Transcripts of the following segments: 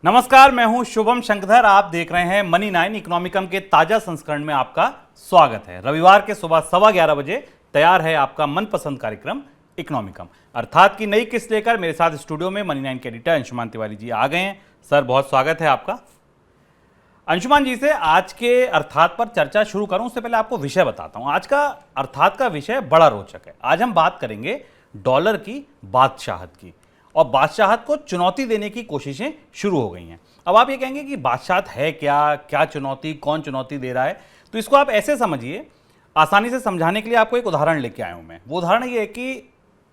नमस्कार, मैं हूं शुभम शंकरधर। आप देख रहे हैं मनी 9 इकोनॉमिकम के ताजा संस्करण में आपका स्वागत है। रविवार के सुबह 11:15 बजे तैयार है आपका मनपसंद कार्यक्रम इकोनॉमिकम, अर्थात की नई किस्त लेकर मेरे साथ स्टूडियो में मनी 9 के एडिटर अंशुमान तिवारी जी आ गए हैं। सर, बहुत स्वागत है आपका। अंशुमान जी से आज के अर्थात पर चर्चा शुरू करूं उससे पहले आपको विषय बताता हूं। आज का अर्थात का विषय बड़ा रोचक है। आज हम बात करेंगे डॉलर की बादशाहत की, और बादशाहत को चुनौती देने की कोशिशें शुरू हो गई हैं। अब आप ये कहेंगे कि बादशाहत है क्या, क्या चुनौती, कौन चुनौती दे रहा है? तो इसको आप ऐसे समझिए, आसानी से समझाने के लिए आपको एक उदाहरण लेके आया हूं मैं। वो उदाहरण ये है कि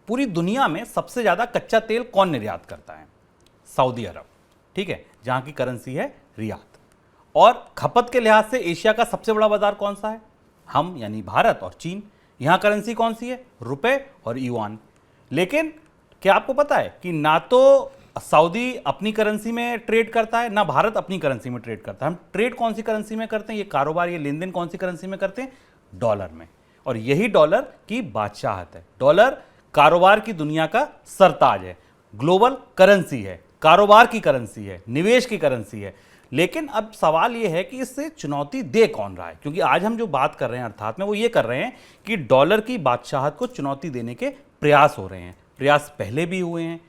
पूरी दुनिया में सबसे ज्यादा कच्चा तेल कौन निर्यात करता है? सऊदी अरब, ठीक है, जहां की करेंसी है रियाल। और खपत के लिहाज से एशिया का सबसे बड़ा बाजार कौन सा है? हम, यानी भारत और चीन। यहां करेंसी कौन सी है? रुपए और युआन। लेकिन क्या आपको पता है कि ना तो सऊदी अपनी करेंसी में ट्रेड करता है, ना भारत अपनी करेंसी में ट्रेड करता है। हम ट्रेड कौन सी करेंसी में करते हैं? ये कारोबार, ये लेन देन कौन सी करेंसी में करते हैं? डॉलर में। और यही डॉलर की बादशाहत है। डॉलर कारोबार की दुनिया का सरताज है, ग्लोबल करेंसी है, कारोबार की करेंसी है, निवेश की करेंसी है। लेकिन अब सवाल यह है कि इससे चुनौती दे कौन रहा है? क्योंकि आज हम जो बात कर रहे हैं अर्थात में, वो ये कर रहे हैं कि डॉलर की बादशाहत को चुनौती देने के प्रयास हो रहे हैं। प्रयास पहले भी हुए हैं।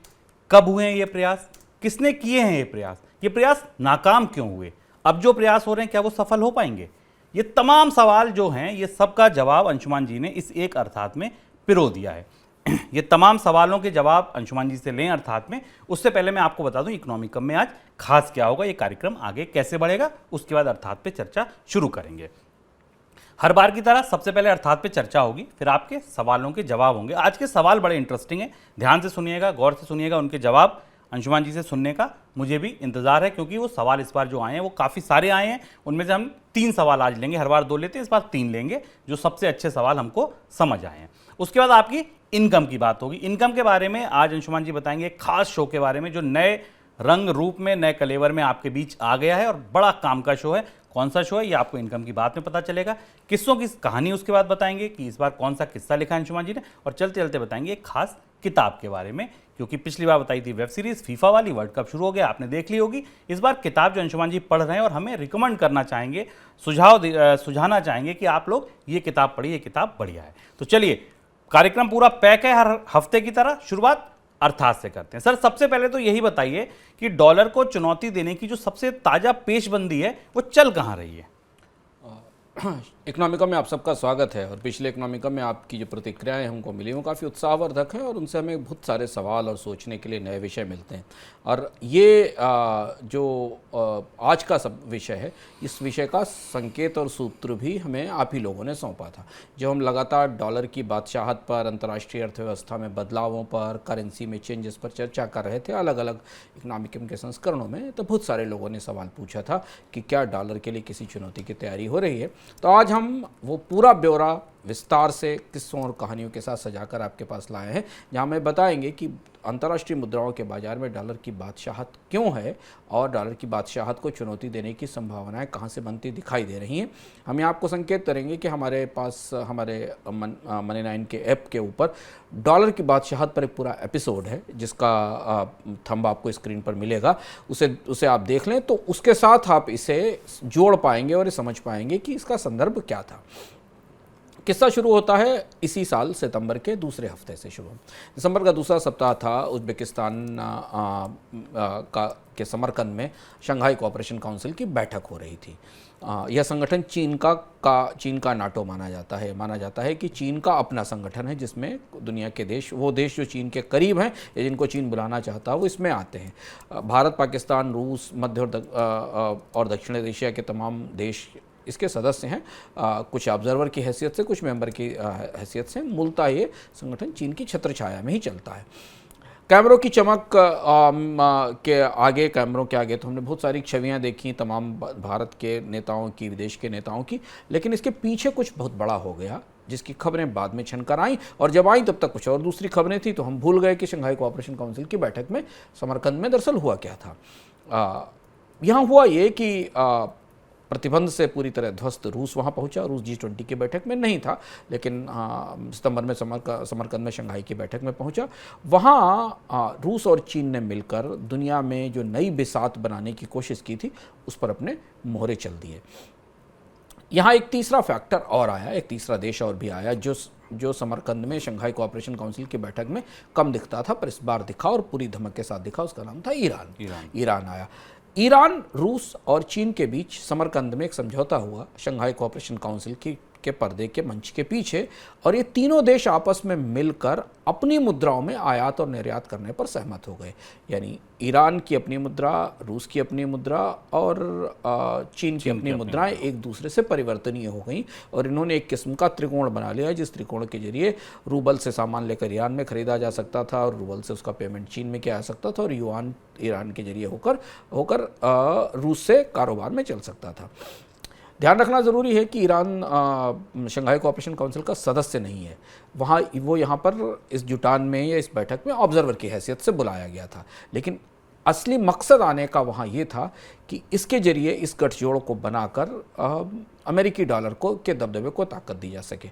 कब हुए हैं ये प्रयास? किसने किए हैं ये प्रयास? ये प्रयास नाकाम क्यों हुए? अब जो प्रयास हो रहे हैं, क्या वो सफल हो पाएंगे? ये तमाम सवाल जो हैं, ये सबका जवाब अंशुमान जी ने इस एक अर्थात में पिरो दिया है। ये तमाम सवालों के जवाब अंशुमान जी से लें अर्थात में, उससे पहले मैं आपको बता दूं इकोनॉमिकम में आज खास क्या होगा, ये कार्यक्रम आगे कैसे बढ़ेगा, उसके बाद अर्थात पे चर्चा शुरू करेंगे। हर बार की तरह सबसे पहले अर्थात पे चर्चा होगी, फिर आपके सवालों के जवाब होंगे। आज के सवाल बड़े इंटरेस्टिंग हैं, ध्यान से सुनिएगा, गौर से सुनिएगा। उनके जवाब अंशुमान जी से सुनने का मुझे भी इंतजार है, क्योंकि वो सवाल इस बार जो आए हैं वो काफ़ी सारे आए हैं। उनमें से हम 3 सवाल आज लेंगे। हर बार 2 लेते हैं, इस बार 3 लेंगे, जो सबसे अच्छे सवाल हमको समझ आए हैं। उसके बाद आपकी इनकम की बात होगी। इनकम के बारे में आज अंशुमान जी बताएंगे एक खास शो के बारे में, जो नए रंग रूप में, नए कलेवर में आपके बीच आ गया है और बड़ा काम का शो है। कौन सा शो है ये आपको इनकम की बात में पता चलेगा। किस्सों की कहानी उसके बाद बताएंगे कि इस बार कौन सा किस्सा लिखा है अंशुमान जी ने, और चलते चलते बताएंगे एक खास किताब के बारे में, क्योंकि पिछली बार बताई थी वेब सीरीज फीफा वाली, वर्ल्ड कप शुरू हो गया, आपने देख ली होगी। इस बार किताब जो अंशुमान जी पढ़ रहे हैं और हमें रिकमेंड करना चाहेंगे, सुझाना चाहेंगे कि आप लोग ये किताब पढ़िए, ये किताब बढ़िया है। तो चलिए, कार्यक्रम पूरा पैक है हर हफ्ते की तरह। शुरुआत अर्थात से करते हैं। सर, सबसे पहले तो यही बताइए कि डॉलर को चुनौती देने की जो सबसे ताजा पेशबंदी है वो चल कहां रही है? इकोनॉमिकम में आप सबका स्वागत है। और पिछले इकोनॉमिकम में आपकी जो प्रतिक्रियाएं हमको मिली वो काफ़ी उत्साहवर्धक है, और उनसे हमें बहुत सारे सवाल और सोचने के लिए नए विषय मिलते हैं। और ये जो आज का सब विषय है, इस विषय का संकेत और सूत्र भी हमें आप ही लोगों ने सौंपा था। जब हम लगातार डॉलर की बादशाहत पर, अंतर्राष्ट्रीय अर्थव्यवस्था में बदलावों पर, करेंसी में चेंजेस पर चर्चा कर रहे थे अलग अलग इकोनॉमिकम के संस्करणों में, तो बहुत सारे लोगों ने सवाल पूछा था कि क्या डॉलर के लिए किसी चुनौती की तैयारी हो रही है। तो आज हम वो पूरा ब्यौरा विस्तार से किस्सों और कहानियों के साथ सजाकर आपके पास लाए हैं, जहां हमें बताएंगे कि अंतर्राष्ट्रीय मुद्राओं के बाजार में डॉलर की बादशाहत क्यों है, और डॉलर की बादशाहत को चुनौती देने की संभावनाएं कहां से बनती दिखाई दे रही हैं। हम आपको संकेत करेंगे कि हमारे पास हमारे मनी 9 के ऐप के ऊपर डॉलर की बादशाहत पर एक पूरा एपिसोड है, जिसका थंब आपको स्क्रीन पर मिलेगा। उसे आप देख लें, तो उसके साथ आप इसे जोड़ पाएंगे और ये समझ पाएंगे कि इसका संदर्भ क्या था। किस्सा शुरू होता है इसी साल सितंबर के दूसरे हफ्ते से शुरू। दिसंबर का दूसरा सप्ताह था। उज़्बेकिस्तान के समरकंद में शंघाई कोऑपरेशन काउंसिल की बैठक हो रही थी। यह संगठन चीन का नाटो माना जाता है। माना जाता है कि चीन का अपना संगठन है, जिसमें दुनिया के देश, वो देश जो चीन के करीब हैं या जिनको चीन बुलाना चाहता है, वो इसमें आते हैं। भारत, पाकिस्तान, रूस, मध्य और दक्षिण एशिया के तमाम देश इसके सदस्य हैं, कुछ ऑब्जर्वर की हैसियत से, कुछ मेंबर की हैसियत से। मूलतः ये संगठन चीन की छत्र छाया में ही चलता है। कैमरों की चमक के आगे, कैमरों के आगे तो हमने बहुत सारी छवियां देखी, तमाम भारत के नेताओं की, विदेश के नेताओं की, लेकिन इसके पीछे कुछ बहुत बड़ा हो गया, जिसकी खबरें बाद में छनकर आईं। और जब आईं तब तक कुछ और दूसरी खबरें थी, तो हम भूल गए कि शंघाई कोऑपरेशन काउंसिल की बैठक में समरकंद में दरअसल हुआ क्या था। यहाँ हुआ ये कि प्रतिबंध से पूरी तरह ध्वस्त रूस वहाँ पहुँचा। रूस G20 की बैठक में नहीं था, लेकिन सितंबर में समरकंद में शंघाई की बैठक में पहुँचा। वहाँ रूस और चीन ने मिलकर दुनिया में जो नई बिसात बनाने की कोशिश की थी उस पर अपने मोहरे चल दिए। यहाँ एक तीसरा फैक्टर और आया, एक तीसरा देश और भी आया जो समरकंद में शंघाई कोऑपरेशन काउंसिल की बैठक में कम दिखता था पर इस बार दिखा और पूरी धमक के साथ दिखा। उसका नाम था ईरान आया। ईरान, रूस और चीन के बीच समरकंद में एक समझौता हुआ शंघाई कोऑपरेशन काउंसिल के पर्दे के मंच के पीछे, और ये तीनों देश आपस में मिलकर अपनी मुद्राओं में आयात और निर्यात करने पर सहमत हो गए। यानी ईरान की अपनी मुद्रा, रूस की अपनी मुद्रा और चीन की अपनी मुद्राएं एक दूसरे से परिवर्तनीय हो गई और इन्होंने एक किस्म का त्रिकोण बना लिया, जिस त्रिकोण के जरिए रूबल से सामान लेकर ईरान में खरीदा जा सकता था और रूबल से उसका पेमेंट चीन में किया जा सकता था और युआन ईरान के जरिए होकर रूस से कारोबार में चल सकता था। ध्यान रखना ज़रूरी है कि ईरान शंघाई कोऑपरेशन काउंसिल का सदस्य नहीं है। वो यहाँ पर इस जुटान में या इस बैठक में ऑब्जर्वर की हैसियत से बुलाया गया था, लेकिन असली मकसद आने का वहाँ ये था कि इसके जरिए इस गठजोड़ को बनाकर अमेरिकी डॉलर के दबदबे को ताकत दी जा सके।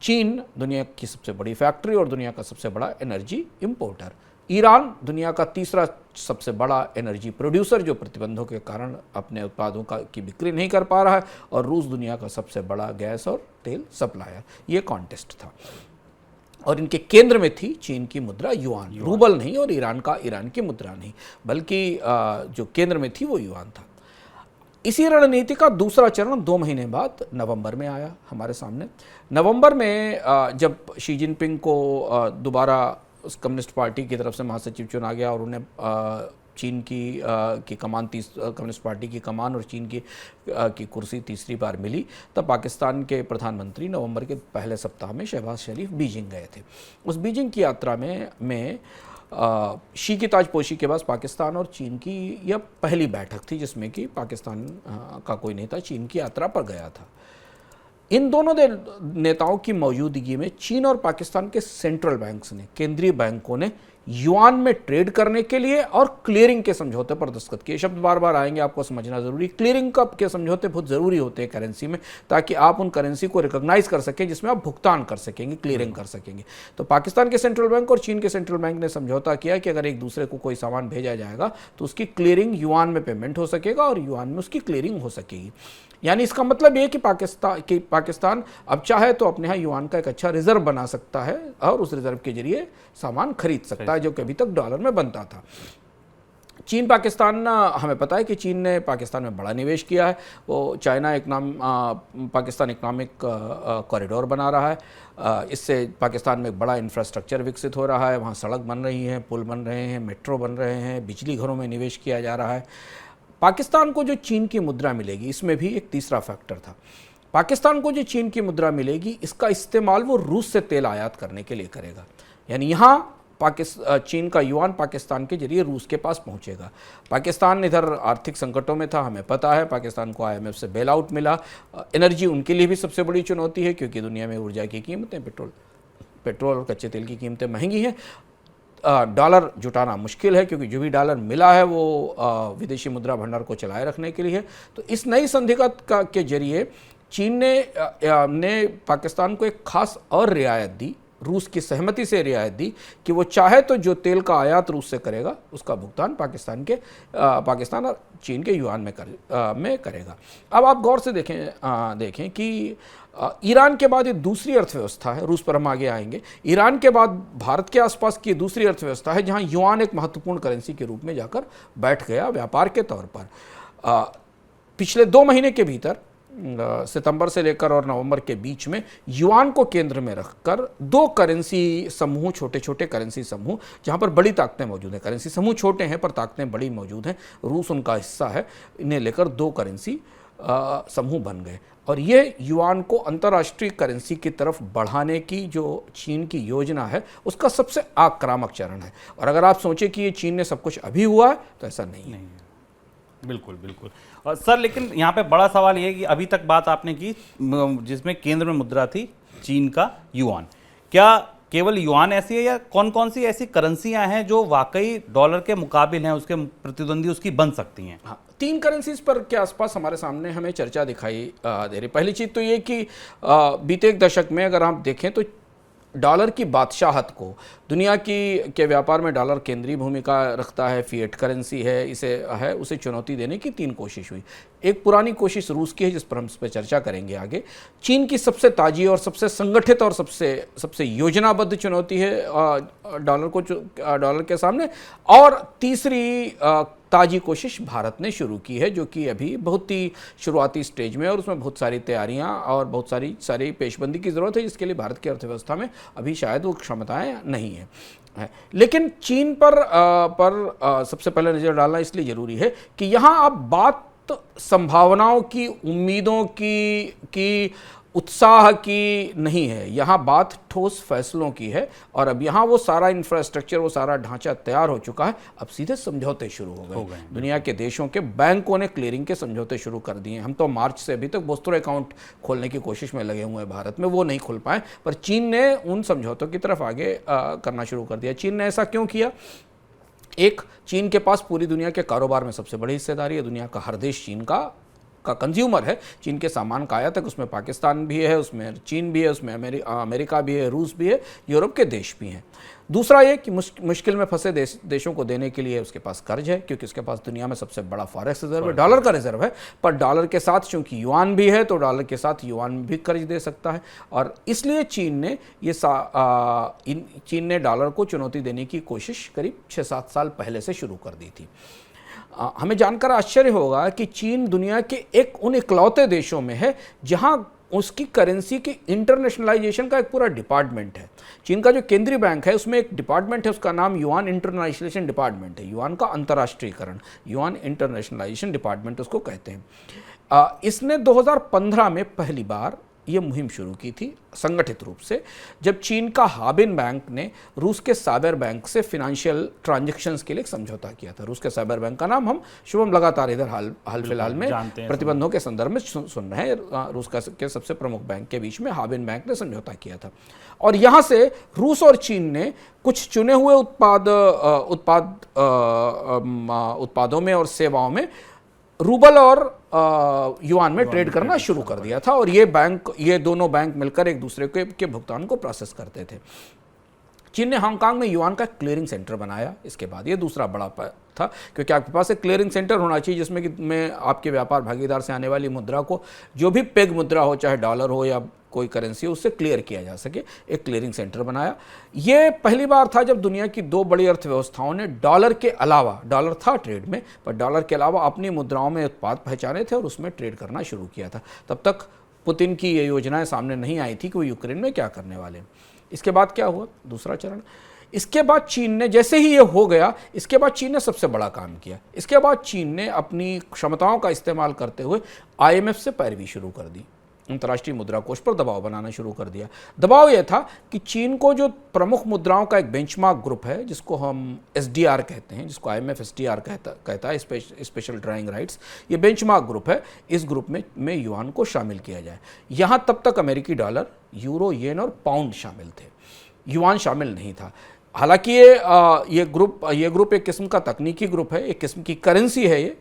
चीन दुनिया की सबसे बड़ी फैक्ट्री और दुनिया का सबसे बड़ा एनर्जी इंपोर्टर, ईरान दुनिया का तीसरा सबसे बड़ा एनर्जी प्रोड्यूसर जो प्रतिबंधों के कारण अपने उत्पादों की बिक्री नहीं कर पा रहा है, और रूस दुनिया का सबसे बड़ा गैस और तेल सप्लायर। ये कॉन्टेस्ट था और इनके केंद्र में थी चीन की मुद्रा युआन, रूबल नहीं, और ईरान की मुद्रा नहीं, बल्कि जो केंद्र में थी वो युआन था। इसी रणनीति का दूसरा चरण 2 महीने बाद नवंबर में आया हमारे सामने। नवंबर में जब शी जिनपिंग को दोबारा उस कम्युनिस्ट पार्टी की तरफ से महासचिव चुना गया और उन्हें चीन की कमान कम्युनिस्ट पार्टी की कमान और चीन की कुर्सी तीसरी बार मिली, तब पाकिस्तान के प्रधानमंत्री नवंबर के पहले सप्ताह में शहबाज शरीफ बीजिंग गए थे। उस बीजिंग की यात्रा में शी की ताजपोशी के बाद पाकिस्तान और चीन की यह पहली बैठक थी जिसमें कि पाकिस्तान का कोई नेता चीन की यात्रा पर गया था। इन दोनों नेताओं की मौजूदगी में चीन और पाकिस्तान के सेंट्रल बैंक्स ने, केंद्रीय बैंकों ने युआन में ट्रेड करने के लिए और क्लियरिंग के समझौते पर दस्तखत किए। शब्द बार बार आएंगे, आपको समझना जरूरी। क्लियरिंग के समझौते बहुत ज़रूरी होते हैं करेंसी में, ताकि आप उन करेंसी को रिकॉग्नाइज कर सकें जिसमें आप भुगतान कर सकेंगे, क्लियरिंग कर सकेंगे। तो पाकिस्तान के सेंट्रल बैंक और चीन के सेंट्रल बैंक ने समझौता किया कि अगर एक दूसरे को कोई सामान भेजा जाएगा तो उसकी क्लियरिंग युआन में पेमेंट हो सकेगा और युआन में उसकी क्लियरिंग हो सकेगी। यानी इसका मतलब ये कि पाकिस्तान अब चाहे तो अपने यहाँ युआन का एक अच्छा रिजर्व बना सकता है और उस रिजर्व के जरिए सामान खरीद सकता है जो कि अभी तक डॉलर में बनता था। चीन पाकिस्तान, हमें पता है कि चीन ने पाकिस्तान में बड़ा निवेश किया है। वो चाइना पाकिस्तान इकनॉमिक कॉरिडोर बना रहा है। इससे पाकिस्तान में एक बड़ा इंफ्रास्ट्रक्चर विकसित हो रहा है। वहाँ सड़क बन रही हैं, पुल बन रहे हैं, मेट्रो बन रहे हैं, बिजली घरों में निवेश किया जा रहा है। पाकिस्तान को जो चीन की मुद्रा मिलेगी, इसमें भी एक तीसरा फैक्टर था। पाकिस्तान को जो चीन की मुद्रा मिलेगी, इसका इस्तेमाल वो रूस से तेल आयात करने के लिए करेगा। यानी यहाँ चीन का युआन पाकिस्तान के जरिए रूस के पास पहुँचेगा। पाकिस्तान इधर आर्थिक संकटों में था, हमें पता है। पाकिस्तान को IMF से बेल आउट मिला। एनर्जी उनके लिए भी सबसे बड़ी चुनौती है क्योंकि दुनिया में ऊर्जा की कीमतें, पेट्रोल और कच्चे तेल की कीमतें महंगी हैं। डॉलर जुटाना मुश्किल है क्योंकि जो भी डॉलर मिला है वो विदेशी मुद्रा भंडार को चलाए रखने के लिए है। तो इस नई संधिगत के जरिए चीन ने पाकिस्तान को एक खास और रियायत दी, रूस की सहमति से रियायत दी कि वो चाहे तो जो तेल का आयात रूस से करेगा उसका भुगतान पाकिस्तान और चीन के युआन में करेगा। अब आप गौर से देखें कि ईरान के बाद ये दूसरी अर्थव्यवस्था है, रूस पर हम आगे आएंगे। ईरान के बाद भारत के आसपास की दूसरी अर्थव्यवस्था है जहां युआन एक महत्वपूर्ण करेंसी के रूप में जाकर बैठ गया व्यापार के तौर पर। पिछले 2 महीने के भीतर, सितंबर से लेकर और नवंबर के बीच में, युआन को केंद्र में रखकर 2 करेंसी समूह, छोटे छोटे करेंसी समूह जहां पर बड़ी ताकतें मौजूद हैं, करेंसी समूह छोटे हैं पर ताकतें बड़ी मौजूद हैं, रूस उनका हिस्सा है, इन्हें लेकर 2 करेंसी समूह बन गए। और ये युआन को अंतर्राष्ट्रीय करेंसी की तरफ बढ़ाने की जो चीन की योजना है उसका सबसे आक्रामक चरण है। और अगर आप सोचें कि ये चीन ने सब कुछ अभी हुआ है तो ऐसा नहीं है। बिल्कुल बिल्कुल। और सर, लेकिन यहाँ पे बड़ा सवाल ये है कि अभी तक बात आपने की जिसमें केंद्र में मुद्रा थी चीन का युआन, क्या केवल युआन ऐसी है या कौन कौन सी ऐसी करेंसियां हैं जो वाकई डॉलर के मुकाबिल हैं, उसके प्रतिद्वंदी उसकी बन सकती हैं? हाँ, 3 करेंसीज पर के आसपास हमारे सामने हमें चर्चा दिखाई दे रही। पहली चीज़ तो ये कि बीते एक दशक में अगर आप देखें तो डॉलर की बादशाहत को, दुनिया के व्यापार में डॉलर केंद्रीय भूमिका रखता है, फिएट करेंसी है, उसे चुनौती देने की 3 कोशिश हुई। एक पुरानी कोशिश रूस की है जिस पर हम इस पर चर्चा करेंगे आगे। चीन की सबसे ताजी और सबसे संगठित और सबसे योजनाबद्ध चुनौती है डॉलर के सामने। और तीसरी ताजी कोशिश भारत ने शुरू की है, जो कि अभी बहुत ही शुरुआती स्टेज में, और उसमें बहुत सारी तैयारियां और बहुत सारी पेशबंदी की ज़रूरत है, जिसके लिए भारत की अर्थव्यवस्था में अभी शायद वो क्षमताएं नहीं है। लेकिन चीन पर सबसे पहले नज़र डालना इसलिए ज़रूरी है कि यहाँ अब बात संभावनाओं की, उम्मीदों की उत्साह की नहीं है, यहाँ बात ठोस फैसलों की है। और अब यहाँ वो सारा इंफ्रास्ट्रक्चर, वो सारा ढांचा तैयार हो चुका है, अब सीधे समझौते शुरू हो गए। दुनिया के देशों के बैंकों ने क्लियरिंग के समझौते शुरू कर दिए। हम तो मार्च से अभी तक बोस्टो अकाउंट खोलने की कोशिश में लगे हुए हैं भारत में, वो नहीं खुल पाए, पर चीन ने उन समझौतों की तरफ आगे करना शुरू कर दिया। चीन ने ऐसा क्यों किया? एक, चीन के पास पूरी दुनिया के कारोबार में सबसे बड़ी हिस्सेदारी है। दुनिया का हर देश चीन का कंज्यूमर है। चीन के सामान का आयातक उसमें पाकिस्तान भी है, उसमें चीन भी है, उसमें अमेरिका भी है, रूस भी है, यूरोप के देश भी हैं। दूसरा ये कि मुश्किल में फंसे देशों को देने के लिए उसके पास कर्ज है, क्योंकि उसके पास दुनिया में सबसे बड़ा फॉरेक्स रिजर्व है, डॉलर का रिजर्व है। पर डॉलर के साथ चूंकि युआन भी है, तो डॉलर के साथ युआन भी कर्ज दे सकता है। और इसलिए चीन ने डॉलर को चुनौती देने की कोशिश करीब 6-7 साल पहले से शुरू कर दी थी। हमें जानकर आश्चर्य होगा कि चीन दुनिया के उन इकलौते देशों में है जहां उसकी करेंसी की इंटरनेशनलाइजेशन का एक पूरा डिपार्टमेंट है। चीन का जो केंद्रीय बैंक है उसमें एक डिपार्टमेंट है, उसका नाम युआन इंटरनेशनलाइजेशन डिपार्टमेंट है। युआन का अंतर्राष्ट्रीयकरण, युआन इंटरनेशनलाइजेशन डिपार्टमेंट उसको कहते हैं। इसने 2015 में पहली बार ये मुहिम शुरू की थी संगठित रूप से, जब चीन का हाबिन बैंक ने रूस के साइबर बैंक से फिनेंशियल ट्रांजैक्शंस के लिए एक समझौता किया था। रूस के साइबर बैंक का नाम हम शुभम लगातार इधर हाल फिलहाल में प्रतिबंधों के संदर्भ में सुन रहे हैं। रूस के सबसे प्रमुख बैंक के बीच में हाबिन बैंक ने समझौता किया था, और यहाँ से रूस और चीन ने कुछ चुने हुए उत्पादों में और सेवाओं में रूबल और युआन में ट्रेड करना शुरू कर दिया था। और ये दोनों बैंक मिलकर एक दूसरे के भुगतान को प्रोसेस करते थे। चीन ने हांगकांग में युआन का क्लियरिंग सेंटर बनाया। इसके बाद ये दूसरा बड़ा था, क्योंकि आपके पास एक क्लियरिंग सेंटर होना चाहिए जिसमें कि में आपके व्यापार भागीदार से आने वाली मुद्रा को, जो भी पेग मुद्रा हो, चाहे डॉलर हो या कोई करेंसी हो, उससे क्लियर किया जा सके। एक क्लियरिंग सेंटर बनाया। ये पहली बार था जब दुनिया की 2 बड़ी अर्थव्यवस्थाओं ने डॉलर के अलावा, डॉलर था ट्रेड में, पर डॉलर के अलावा अपनी मुद्राओं में उत्पाद पहचाने थे और उसमें ट्रेड करना शुरू किया था। तब तक पुतिन की ये योजनाएं सामने नहीं आई थी कि वो यूक्रेन में क्या करने वाले। इसके बाद क्या हुआ? दूसरा चरण। इसके बाद चीन ने, जैसे ही ये हो गया, इसके बाद चीन ने सबसे बड़ा काम किया। इसके बाद चीन ने अपनी क्षमताओं का इस्तेमाल करते हुए IMF से पैरवी शुरू कर दी, अंतर्राष्ट्रीय मुद्रा कोष पर दबाव बनाना शुरू कर दिया। दबाव यह था कि चीन को जो प्रमुख मुद्राओं का एक बेंचमार्क ग्रुप है, जिसको हम SDR कहते हैं, जिसको IMF SDR कहता है, स्पेशल ड्राइंग राइट्स, ये बेंचमार्क ग्रुप है, इस ग्रुप में युआन को शामिल किया जाए। यहाँ तब तक अमेरिकी डॉलर, यूरो, येन और पाउंड शामिल थे, युआन शामिल नहीं था। हालांकि ये ग्रुप एक किस्म का तकनीकी ग्रुप है, एक किस्म की करेंसी है। ये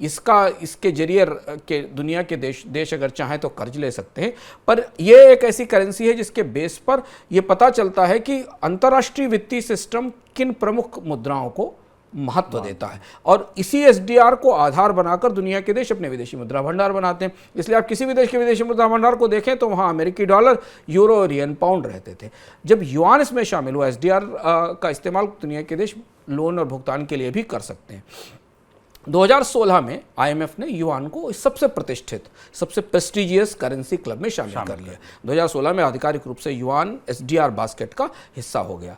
इसके जरिए के दुनिया के देश अगर चाहें तो कर्ज ले सकते हैं, पर यह एक ऐसी करेंसी है जिसके बेस पर यह पता चलता है कि अंतर्राष्ट्रीय वित्तीय सिस्टम किन प्रमुख मुद्राओं को महत्व देता है, और इसी SDR को आधार बनाकर दुनिया के देश अपने विदेशी मुद्रा भंडार बनाते हैं। इसलिए आप किसी भी देश के विदेशी मुद्रा भंडार को देखें तो वहाँ अमेरिकी डॉलर, यूरो और येन, पाउंड रहते थे। जब युआन इसमें शामिल हुआ, SDR का इस्तेमाल दुनिया के देश लोन और भुगतान के लिए भी कर सकते हैं। 2016 में IMF ने युआन को सबसे प्रतिष्ठित, सबसे प्रेस्टिजियस करेंसी क्लब में शामिल कर लिया। 2016 में आधिकारिक रूप से युआन SDR बास्केट का हिस्सा हो गया।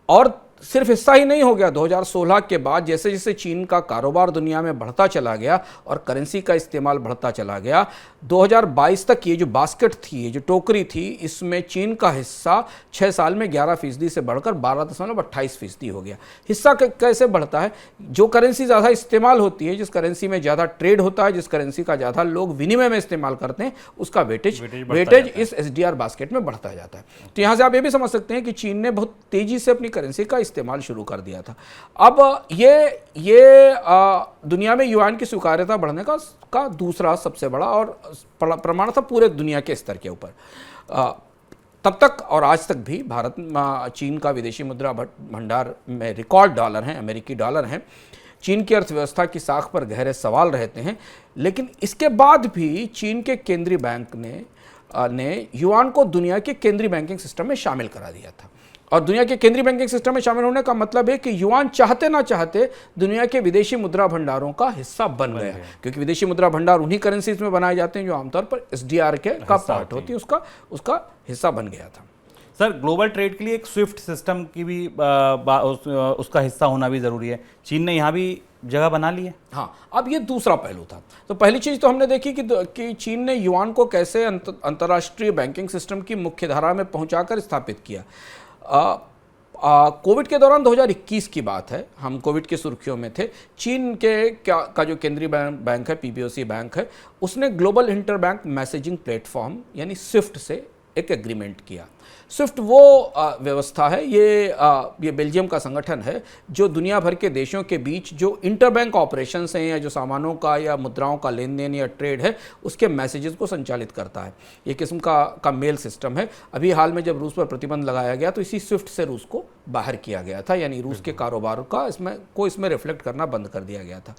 और सिर्फ हिस्सा ही नहीं हो गया, 2016 के बाद जैसे जैसे चीन का कारोबार दुनिया में बढ़ता चला गया और करेंसी का इस्तेमाल बढ़ता चला गया, 2022 तक ये जो बास्केट थी, ये जो टोकरी थी, इसमें चीन का हिस्सा 6 साल में 11% से बढ़कर 12.28% हो गया। हिस्सा कैसे बढ़ता है? जो करेंसी ज़्यादा इस्तेमाल होती है, जिस करेंसी में ज़्यादा ट्रेड होता है, जिस करेंसी का ज़्यादा लोग विनिमय में इस्तेमाल करते हैं, उसका वेटेज इस SDR बास्केट में बढ़ता जाता है। तो यहाँ से आप ये भी समझ सकते हैं कि चीन ने बहुत तेज़ी से अपनी करेंसी का इस्तेमाल शुरू कर दिया था। अब ये दुनिया में युआन की स्वीकार्यता बढ़ने का दूसरा सबसे बड़ा और प्रमाण था पूरे दुनिया के स्तर के ऊपर। तब तक और आज तक भी भारत चीन का विदेशी मुद्रा भंडार में रिकॉर्ड डॉलर हैं, अमेरिकी डॉलर हैं। चीन की अर्थव्यवस्था की साख पर गहरे सवाल रहते हैं, लेकिन इसके बाद भी चीन के केंद्रीय बैंक ने युआन को दुनिया के केंद्रीय बैंकिंग सिस्टम में शामिल करा दिया था। और दुनिया के केंद्रीय बैंकिंग सिस्टम में शामिल होने का मतलब है कि युआन चाहते ना चाहते दुनिया के विदेशी मुद्रा भंडारों का हिस्सा बन गया, क्योंकि विदेशी मुद्रा भंडार उन्हीं करेंसीज में बनाए जाते हैं जो आमतौर पर SDR का पार्ट होती है, उसका हिस्सा बन गया था। सर, ग्लोबल ट्रेड के लिए एक स्विफ्ट सिस्टम की भी उसका हिस्सा होना भी जरूरी है। चीन ने यहाँ भी जगह बना ली है। हाँ, अब ये दूसरा पहलू था। तो पहली चीज तो हमने देखी कि चीन ने युआन को कैसे अंतर्राष्ट्रीय बैंकिंग सिस्टम की मुख्य धारा में पहुंचाकर स्थापित किया। कोविड के दौरान 2021 की बात है, हम कोविड की सुर्खियों में थे। चीन का जो केंद्रीय बैंक है, PBOC बैंक है, उसने ग्लोबल इंटरबैंक मैसेजिंग प्लेटफॉर्म यानी स्विफ्ट से एक एग्रीमेंट किया। स्विफ्ट वो व्यवस्था है, ये बेल्जियम का संगठन है जो दुनिया भर के देशों के बीच जो इंटरबैंक ऑपरेशंस हैं या जो सामानों का या मुद्राओं का लेन देन या ट्रेड है, उसके मैसेजेस को संचालित करता है। ये किस्म का मेल सिस्टम है। अभी हाल में जब रूस पर प्रतिबंध लगाया गया तो इसी स्विफ्ट से रूस को बाहर किया गया था, यानी रूस के कारोबार का इसमें रिफ्लेक्ट करना बंद कर दिया गया था।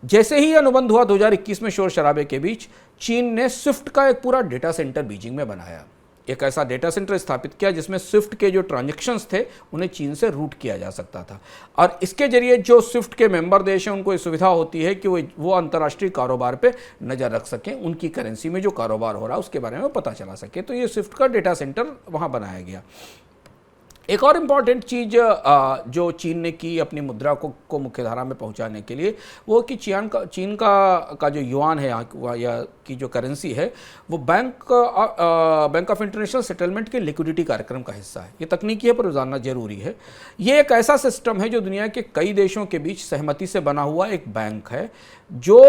जैसे ही अनुबंध हुआ 2021 में शोर शराबे के बीच, चीन ने स्विफ्ट का एक पूरा डेटा सेंटर बीजिंग में बनाया। एक ऐसा डेटा सेंटर स्थापित किया जिसमें स्विफ्ट के जो ट्रांजैक्शंस थे उन्हें चीन से रूट किया जा सकता था, और इसके जरिए जो स्विफ्ट के मेंबर देश हैं उनको ये सुविधा होती है कि वो अंतर्राष्ट्रीय कारोबार पे नज़र रख सकें, उनकी करेंसी में जो कारोबार हो रहा है उसके बारे में पता चला सके। तो ये स्विफ्ट का डेटा सेंटर वहाँ बनाया गया। एक और इम्पॉर्टेंट चीज़ जो चीन ने की अपनी मुद्रा को मुख्यधारा में पहुंचाने के लिए, वो कि चीन का जो युआन है या की जो करेंसी है, वो बैंक ऑफ इंटरनेशनल सेटलमेंट के लिक्विडिटी कार्यक्रम का हिस्सा है। ये तकनीकी है पर जानना जरूरी है। ये एक ऐसा सिस्टम है जो दुनिया के कई देशों के बीच सहमति से बना हुआ एक बैंक है जो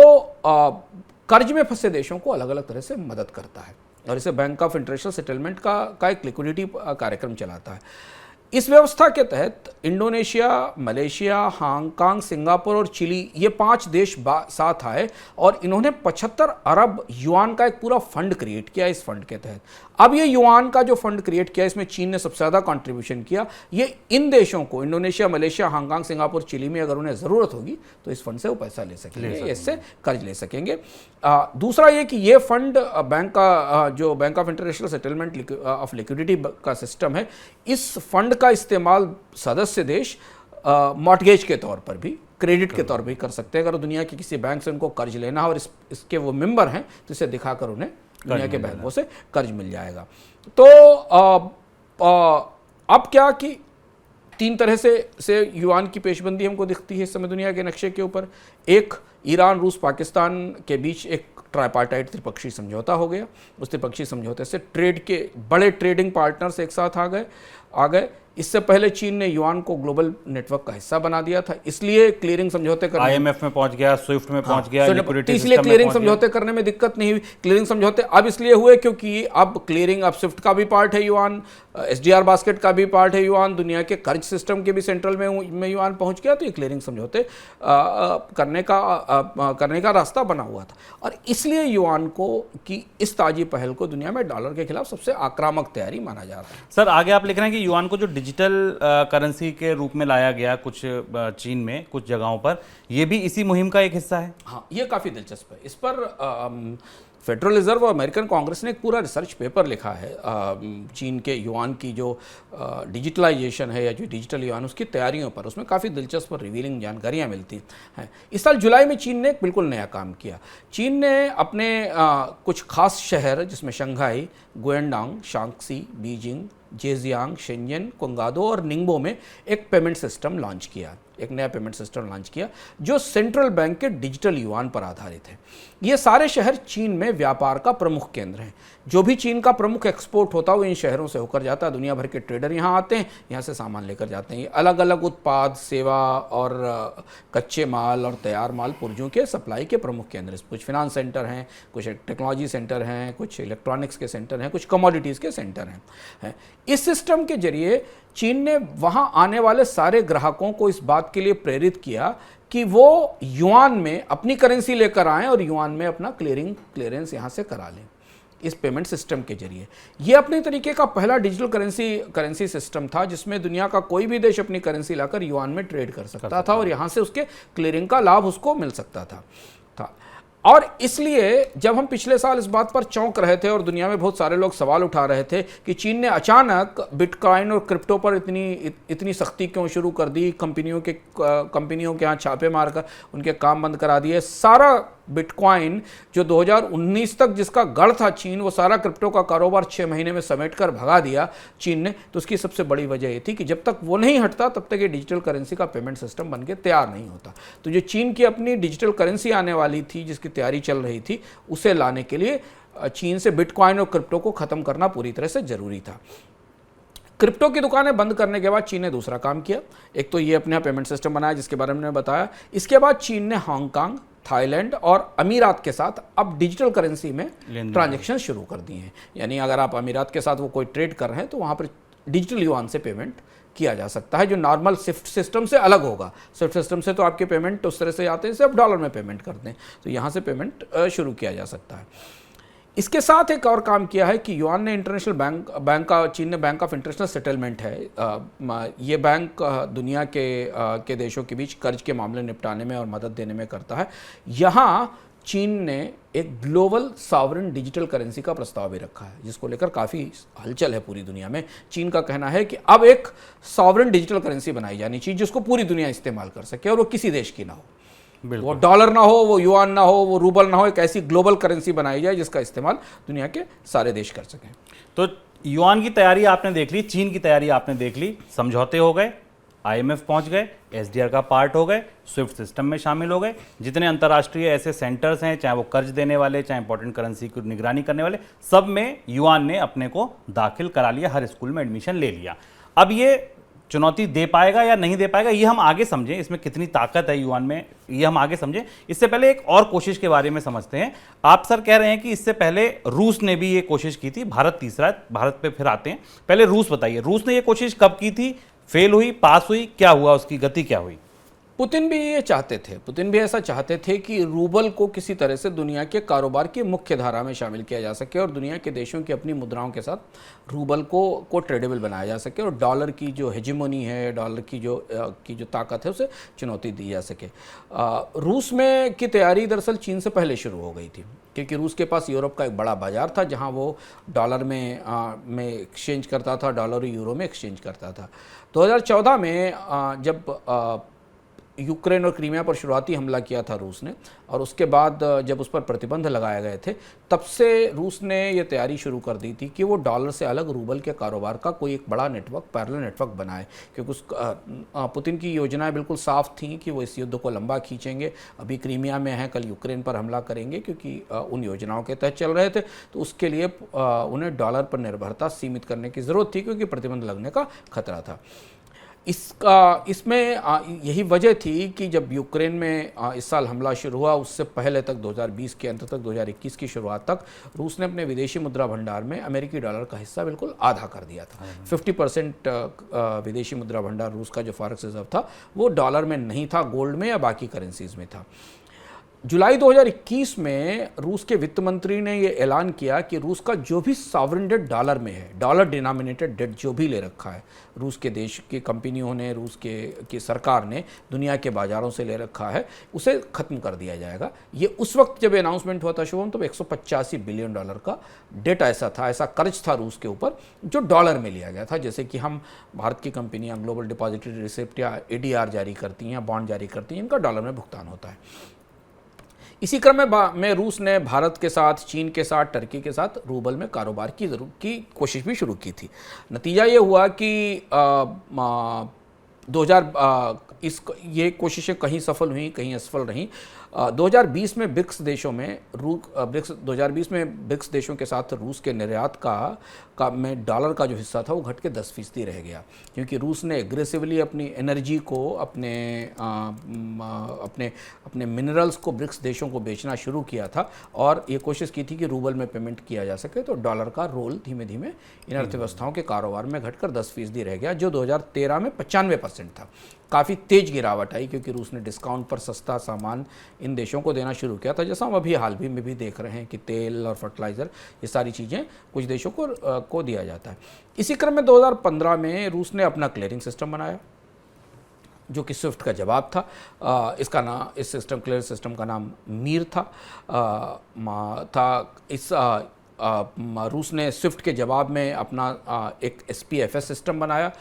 कर्ज में फंसे देशों को अलग अलग तरह से मदद करता है, और इसे बैंक ऑफ इंटरनेशनल सेटलमेंट का एक लिक्विडिटी कार्यक्रम चलाता है। इस व्यवस्था के तहत इंडोनेशिया, मलेशिया, हांगकांग, सिंगापुर और चिली, ये 5 देश साथ आए और इन्होंने 75 अरब युआन का एक पूरा फंड क्रिएट किया। इस फंड के तहत अब ये युआन का जो फंड क्रिएट किया, इसमें चीन ने सबसे ज़्यादा कंट्रीब्यूशन किया। ये इन देशों को, Indonesia, Malaysia, Hong Kong, Singapore, Chile में अगर उन्हें ज़रूरत होगी तो इस फंड से वो पैसा ले सकेंगे, इससे कर्ज ले सकेंगे। दूसरा ये कि ये फंड जो bank of international settlement of liquidity का सिस्टम है, इस फंड का इस्तेमाल सदस्य देश मॉर्टगेज के तौर पर भी, क्रेडिट के तौर पर भी कर सकते हैं। अगर दुनिया के किसी बैंक से उनको कर्ज लेना है और इसके वो मेंबर हैं तो इसे दिखाकर उन्हें दुनिया के बैंकों से कर्ज मिल जाएगा। तो अब क्या कि 3 तरह से युआन की पेशबंदी हमको दिखती है इस समय दुनिया के नक्शे के ऊपर। एक, ईरान, रूस, पाकिस्तान के बीच एक ट्राइपार्टाइट त्रिपक्षीय समझौता हो गया। उस त्रिपक्षीय समझौते से ट्रेड के बड़े ट्रेडिंग पार्टनर्स एक साथ आ गए। इससे पहले चीन ने युआन को ग्लोबल नेटवर्क का हिस्सा बना दिया था, इसलिए क्लियरिंग समझौते करने, IMF में पहुंच गया, स्विफ्ट में पहुंच गया, इसलिए क्लियरिंग समझौते करने में दिक्कत नहीं हुई। क्लियरिंग समझौते अब इसलिए हुए क्योंकि अब क्लियरिंग, अब स्विफ्ट का भी पार्ट है युआन, SDR बास्केट का भी पार्ट है युआन, दुनिया के कर्ज सिस्टम के भी सेंट्रल में युआन पहुंच गया। तो ये क्लियरिंग समझौते करने का रास्ता बना हुआ था, और इसलिए युआन की इस ताजी पहल को दुनिया में डॉलर के खिलाफ सबसे आक्रामक तैयारी माना जा रहा है। सर, आगे आप लिख रहे हैं कि युआन को जो डिजिटल करेंसी के रूप में लाया गया कुछ चीन में कुछ जगहों पर, यह भी इसी मुहिम का एक हिस्सा है। हाँ, ये काफ़ी दिलचस्प है। इस पर फेडरल रिजर्व और अमेरिकन कांग्रेस ने एक पूरा रिसर्च पेपर लिखा है चीन के युआन की जो डिजिटलाइजेशन है या जो डिजिटल युआन उसकी तैयारियों पर। उसमें काफ़ी दिलचस्प और रिवीलिंग जानकारियाँ मिलती हैं। इस साल जुलाई में चीन ने एक बिल्कुल नया काम किया। चीन ने अपने कुछ खास शहर जिसमें Shanghai, Guangdong, Shaanxi, Beijing, Zhejiang, Shenzhen, कोंगादो और निंगबो में एक पेमेंट सिस्टम लॉन्च किया, एक नया पेमेंट सिस्टम लॉन्च किया जो सेंट्रल बैंक के डिजिटल युआन पर आधारित है। ये सारे शहर चीन में व्यापार का प्रमुख केंद्र हैं। जो भी चीन का प्रमुख एक्सपोर्ट होता है वो इन शहरों से होकर जाता है। दुनिया भर के ट्रेडर यहाँ आते हैं, यहाँ से सामान लेकर जाते हैं। ये अलग अलग उत्पाद, सेवा और कच्चे माल और तैयार माल पुर्जों के सप्लाई के प्रमुख केंद्र हैं। कुछ फिनांस सेंटर हैं, कुछ टेक्नोलॉजी सेंटर हैं, कुछ इलेक्ट्रॉनिक्स के सेंटर हैं, कुछ कमोडिटीज़ के सेंटर हैं। इस सिस्टम के जरिए चीन ने वहाँ आने वाले सारे ग्राहकों को इस बात के लिए प्रेरित किया कि वो युआन में अपनी करेंसी लेकर आएँ और युआन में अपना क्लियरेंस यहाँ से करा लें इस पेमेंट सिस्टम के जरिए। ये अपने तरीके का पहला डिजिटल करेंसी सिस्टम था जिसमें दुनिया का कोई भी देश अपनी करेंसी लाकर युआन में ट्रेड कर सकता था और यहाँ से उसके क्लियरिंग का लाभ उसको मिल सकता था। और इसलिए जब हम पिछले साल इस बात पर चौंक रहे थे और दुनिया में बहुत सारे लोग सवाल उठा रहे थे कि चीन ने अचानक बिटकॉइन और क्रिप्टो पर इतनी सख्ती क्यों शुरू कर दी, कंपनियों के यहाँ छापे मारकर उनके काम बंद करा दिए, सारा बिटकॉइन जो 2019 तक जिसका गढ़ था चीन, वो सारा क्रिप्टो का कारोबार 6 महीने में समेट कर भगा दिया चीन ने। तो उसकी सबसे बड़ी वजह ये थी कि जब तक वो नहीं हटता तब तक ये डिजिटल करेंसी का पेमेंट सिस्टम बन के तैयार नहीं होता। तो जो चीन की अपनी डिजिटल करेंसी आने वाली थी जिसकी तैयारी चल रही थी, उसे लाने के लिए चीन से बिटकॉइन और क्रिप्टो को ख़त्म करना पूरी तरह से ज़रूरी था। क्रिप्टो की दुकानें बंद करने के बाद चीन ने दूसरा काम किया। एक तो ये अपने पेमेंट सिस्टम बनाया जिसके बारे में मैंने बताया। इसके बाद चीन ने हांगकांग, थाईलैंड और अमीरात के साथ अब डिजिटल करेंसी में ट्रांजैक्शन शुरू कर दिए हैं। यानी अगर आप अमीरात के साथ वो कोई ट्रेड कर रहे हैं तो वहाँ पर डिजिटल युआन से पेमेंट किया जा सकता है, जो नॉर्मल स्विफ्ट सिस्टम से अलग होगा। स्विफ्ट सिस्टम से तो आपके पेमेंट उस तरह से आते हैं जैसे आप डॉलर में पेमेंट करते हैं, तो यहाँ से पेमेंट शुरू किया जा सकता है। इसके साथ एक और काम किया है कि युआन ने इंटरनेशनल बैंक का, चीन ने बैंक ऑफ इंटरनेशनल सेटलमेंट है, ये बैंक दुनिया के देशों के बीच कर्ज के मामले निपटाने में और मदद देने में करता है। यहाँ चीन ने एक ग्लोबल सॉवरेन डिजिटल करेंसी का प्रस्ताव भी रखा है जिसको लेकर काफ़ी हलचल है पूरी दुनिया में। चीन का कहना है कि अब एक सॉवरेन डिजिटल करेंसी बनाई जानी चाहिए जिसको पूरी दुनिया इस्तेमाल कर सके और वो किसी देश की ना हो, वो डॉलर ना हो, वो युआन ना हो, वो रूबल ना हो। एक ऐसी ग्लोबल करेंसी बनाई जाए जिसका इस्तेमाल दुनिया के सारे देश कर सकें। तो युआन की तैयारी आपने देख ली, चीन की तैयारी आपने देख ली, समझौते हो गए, IMF पहुंच गए, SDR का पार्ट हो गए, स्विफ्ट सिस्टम में शामिल हो गए। जितने अंतर्राष्ट्रीय ऐसे सेंटर्स हैं, चाहे वो कर्ज देने वाले, चाहे इंपॉर्टेंट करेंसी की निगरानी करने वाले, सब में युआन ने अपने को दाखिल करा लिया, हर स्कूल में एडमिशन ले लिया। अब ये चुनौती दे पाएगा या नहीं दे पाएगा ये हम आगे समझें, इसमें कितनी ताकत है युआन में ये हम आगे समझें। इससे पहले एक और कोशिश के बारे में समझते हैं। आप सर कह रहे हैं कि इससे पहले रूस ने भी ये कोशिश की थी, भारत तीसरा, भारत पे फिर आते हैं। पहले रूस बताइए, रूस ने ये कोशिश कब की थी, फेल हुई, पास हुई, क्या हुआ, उसकी गति क्या हुई? पुतिन भी ये चाहते थे, पुतिन भी ऐसा चाहते थे कि रूबल को किसी तरह से दुनिया के कारोबार की मुख्य धारा में शामिल किया जा सके और दुनिया के देशों की अपनी मुद्राओं के साथ रूबल को ट्रेडेबल बनाया जा सके और डॉलर की जो हेजिमोनी है, डॉलर की जो ताकत है, उसे चुनौती दी जा सके। रूस में की तैयारी दरअसल चीन से पहले शुरू हो गई थी क्योंकि रूस के पास यूरोप का एक बड़ा बाजार था जहाँ वो डॉलर में एक्सचेंज करता था, डॉलर और यूरो में एक्सचेंज करता था। 2014 में जब यूक्रेन और क्रीमिया पर शुरुआती हमला किया था रूस ने और उसके बाद जब उस पर प्रतिबंध लगाए गए थे, तब से रूस ने ये तैयारी शुरू कर दी थी कि वो डॉलर से अलग रूबल के कारोबार का कोई एक बड़ा नेटवर्क, पैरेलल नेटवर्क बनाए। क्योंकि पुतिन की योजनाएं बिल्कुल साफ थीं कि वो इस युद्ध को लंबा खींचेंगे। अभी क्रीमिया में हैं, कल यूक्रेन पर हमला करेंगे क्योंकि उन योजनाओं के तहत चल रहे थे। तो उसके लिए उन्हें डॉलर पर निर्भरता सीमित करने की ज़रूरत थी क्योंकि प्रतिबंध लगने का खतरा था। इसमें यही वजह थी कि जब यूक्रेन में इस साल हमला शुरू हुआ, उससे पहले तक 2020 के अंत तक 2021 की शुरुआत तक रूस ने अपने विदेशी मुद्रा भंडार में अमेरिकी डॉलर का हिस्सा बिल्कुल आधा कर दिया था। 50% विदेशी मुद्रा भंडार रूस का जो फॉरेक्स रिजर्व था वो डॉलर में नहीं था, गोल्ड में या बाकी करेंसीज में था। जुलाई 2021 में रूस के वित्त मंत्री ने ये ऐलान किया कि रूस का जो भी सॉवरेन डेट डॉलर में है, डॉलर डिनोमिनेटेड डेट जो भी ले रखा है रूस के देश की कंपनियों ने, रूस की सरकार ने दुनिया के बाजारों से ले रखा है, उसे ख़त्म कर दिया जाएगा। ये उस वक्त जब अनाउंसमेंट हुआ था शुभम, तो 185 बिलियन डॉलर का डेट ऐसा था, ऐसा कर्ज था रूस के ऊपर जो डॉलर में लिया गया था। जैसे कि हम भारत की कंपनियां ग्लोबल डिपॉजिटरी रिसिप्ट या ADR जारी करती हैं, बॉन्ड जारी करती हैं, इनका डॉलर में भुगतान होता है। इसी क्रम में रूस ने भारत के साथ, चीन के साथ, टर्की के साथ रूबल में कारोबार की कोशिश भी शुरू की थी। नतीजा ये हुआ कि 2000 ये कोशिशें कहीं सफल हुई, कहीं असफल रहीं। 2020 में ब्रिक्स देशों में 2020 में ब्रिक्स देशों के साथ रूस के निर्यात में डॉलर का जो हिस्सा था वो घट के 10% रह गया, क्योंकि रूस ने एग्रेसिवली अपनी एनर्जी को, अपने मिनरल्स को ब्रिक्स देशों को बेचना शुरू किया था और ये कोशिश की थी कि रूबल में पेमेंट किया जा सके। तो डॉलर का रोल धीमे धीमे इन अर्थव्यवस्थाओं के कारोबार में घटकर 10% रह गया, जो 2013 में 95% था। काफ़ी तेज गिरावट आई क्योंकि रूस ने डिस्काउंट पर सस्ता सामान इन देशों को देना शुरू किया था, जैसा हम अभी हाल में भी देख रहे हैं कि तेल और फर्टिलाइज़र, ये सारी चीज़ें कुछ देशों को दिया जाता है। इसी क्रम में 2015 में रूस ने अपना क्लियरिंग सिस्टम बनाया जो कि स्विफ्ट का जवाब था। इस क्लियर सिस्टम का नाम मीर था। रूस ने स्विफ्ट के जवाब में अपना एक SPFS सिस्टम बनाया।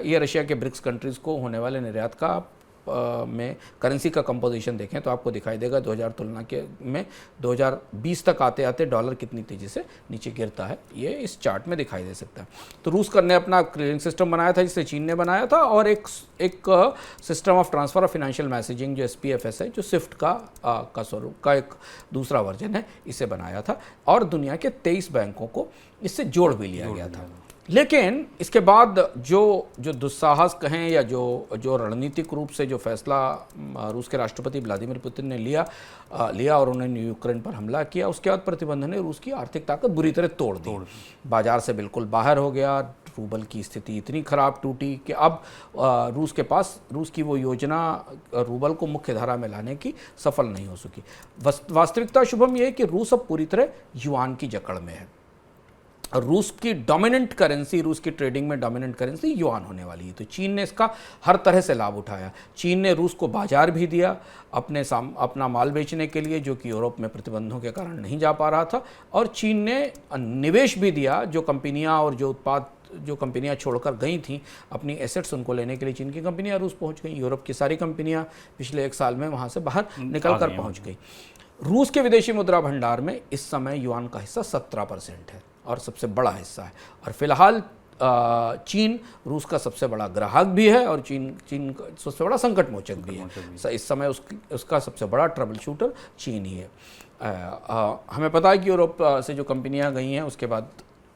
ये रशिया के ब्रिक्स कंट्रीज़ को होने वाले निर्यात का में करेंसी का कंपोजिशन देखें तो आपको दिखाई देगा 2000 तुलना के में 2020 तक आते आते डॉलर कितनी तेज़ी से नीचे गिरता है, ये इस चार्ट में दिखाई दे सकता है। तो रूस ने अपना क्लियरिंग सिस्टम बनाया था जिसे चीन ने बनाया था, और एक system of transfer of financial messaging जो SPFS है, जो स्विफ्ट का स्वरूप का एक दूसरा वर्जन है, इसे बनाया था और दुनिया के 23 बैंकों को इससे जोड़ भी लिया गया था। लेकिन इसके बाद जो दुस्साहस कहें या जो रणनीतिक रूप से जो फैसला रूस के राष्ट्रपति व्लादिमीर पुतिन ने लिया और उन्होंने यूक्रेन पर हमला किया, उसके बाद प्रतिबंध ने रूस की आर्थिक ताकत बुरी तरह तोड़ दी। बाजार से बिल्कुल बाहर हो गया, रूबल की स्थिति इतनी खराब टूटी कि अब रूस की वो योजना रूबल को मुख्य धारा में लाने की सफल नहीं हो सकी। वास्तविकता शुभम ये है कि रूस अब पूरी तरह युआन की जकड़ में है। रूस की डोमिनेंट करेंसी, रूस की ट्रेडिंग में डोमिनेंट करेंसी युआन होने वाली है। तो चीन ने इसका हर तरह से लाभ उठाया। चीन ने रूस को बाजार भी दिया अपना माल बेचने के लिए, जो कि यूरोप में प्रतिबंधों के कारण नहीं जा पा रहा था, और चीन ने निवेश भी दिया। जो कंपनियां छोड़कर गई थीं अपनी एसेट्स, उनको लेने के लिए चीन की कंपनियां रूस पहुंच गई। यूरोप की सारी कंपनियां पिछले 1 साल में वहां से बाहर निकल कर पहुंच गई। रूस के विदेशी मुद्रा भंडार में इस समय युआन का हिस्सा 17% है और सबसे बड़ा हिस्सा है। और फिलहाल चीन रूस का सबसे बड़ा ग्राहक भी है और चीन का सबसे बड़ा संकट मोचक भी है। इस समय उसका सबसे बड़ा ट्रबल शूटर चीन ही है। हमें पता है कि यूरोप से जो कंपनियां गई हैं उसके बाद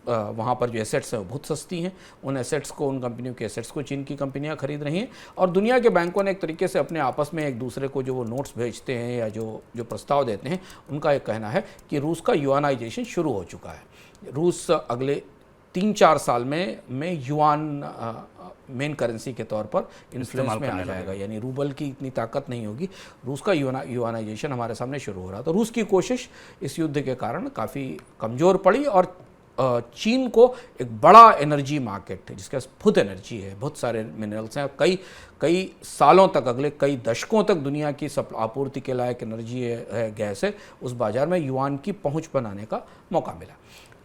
वहाँ पर जो एसेट्स हैं वो बहुत सस्ती हैं। उन कंपनियों के एसेट्स को चीन की कंपनियां खरीद रही हैं, और दुनिया के बैंकों ने एक तरीके से अपने आपस में एक दूसरे को जो वो नोट्स भेजते हैं या जो प्रस्ताव देते हैं, उनका एक कहना है कि रूस का युआनाइजेशन शुरू हो चुका है। रूस अगले 3-4 साल में युआन मेन करेंसी के तौर पर इन्फ्लुएंस में आ जाएगा, यानी रूबल की इतनी ताकत नहीं होगी। रूस का युआनाइजेशन हमारे सामने शुरू हो रहा। तो रूस की कोशिश इस युद्ध के कारण काफ़ी कमज़ोर पड़ी, और चीन को एक बड़ा एनर्जी मार्केट है जिसके पास बहुत एनर्जी है, बहुत सारे मिनरल्स हैं, कई सालों तक, अगले कई दशकों तक दुनिया की आपूर्ति के लायक एनर्जी है, गैस है, उस बाजार में युआन की पहुंच बनाने का मौका मिला।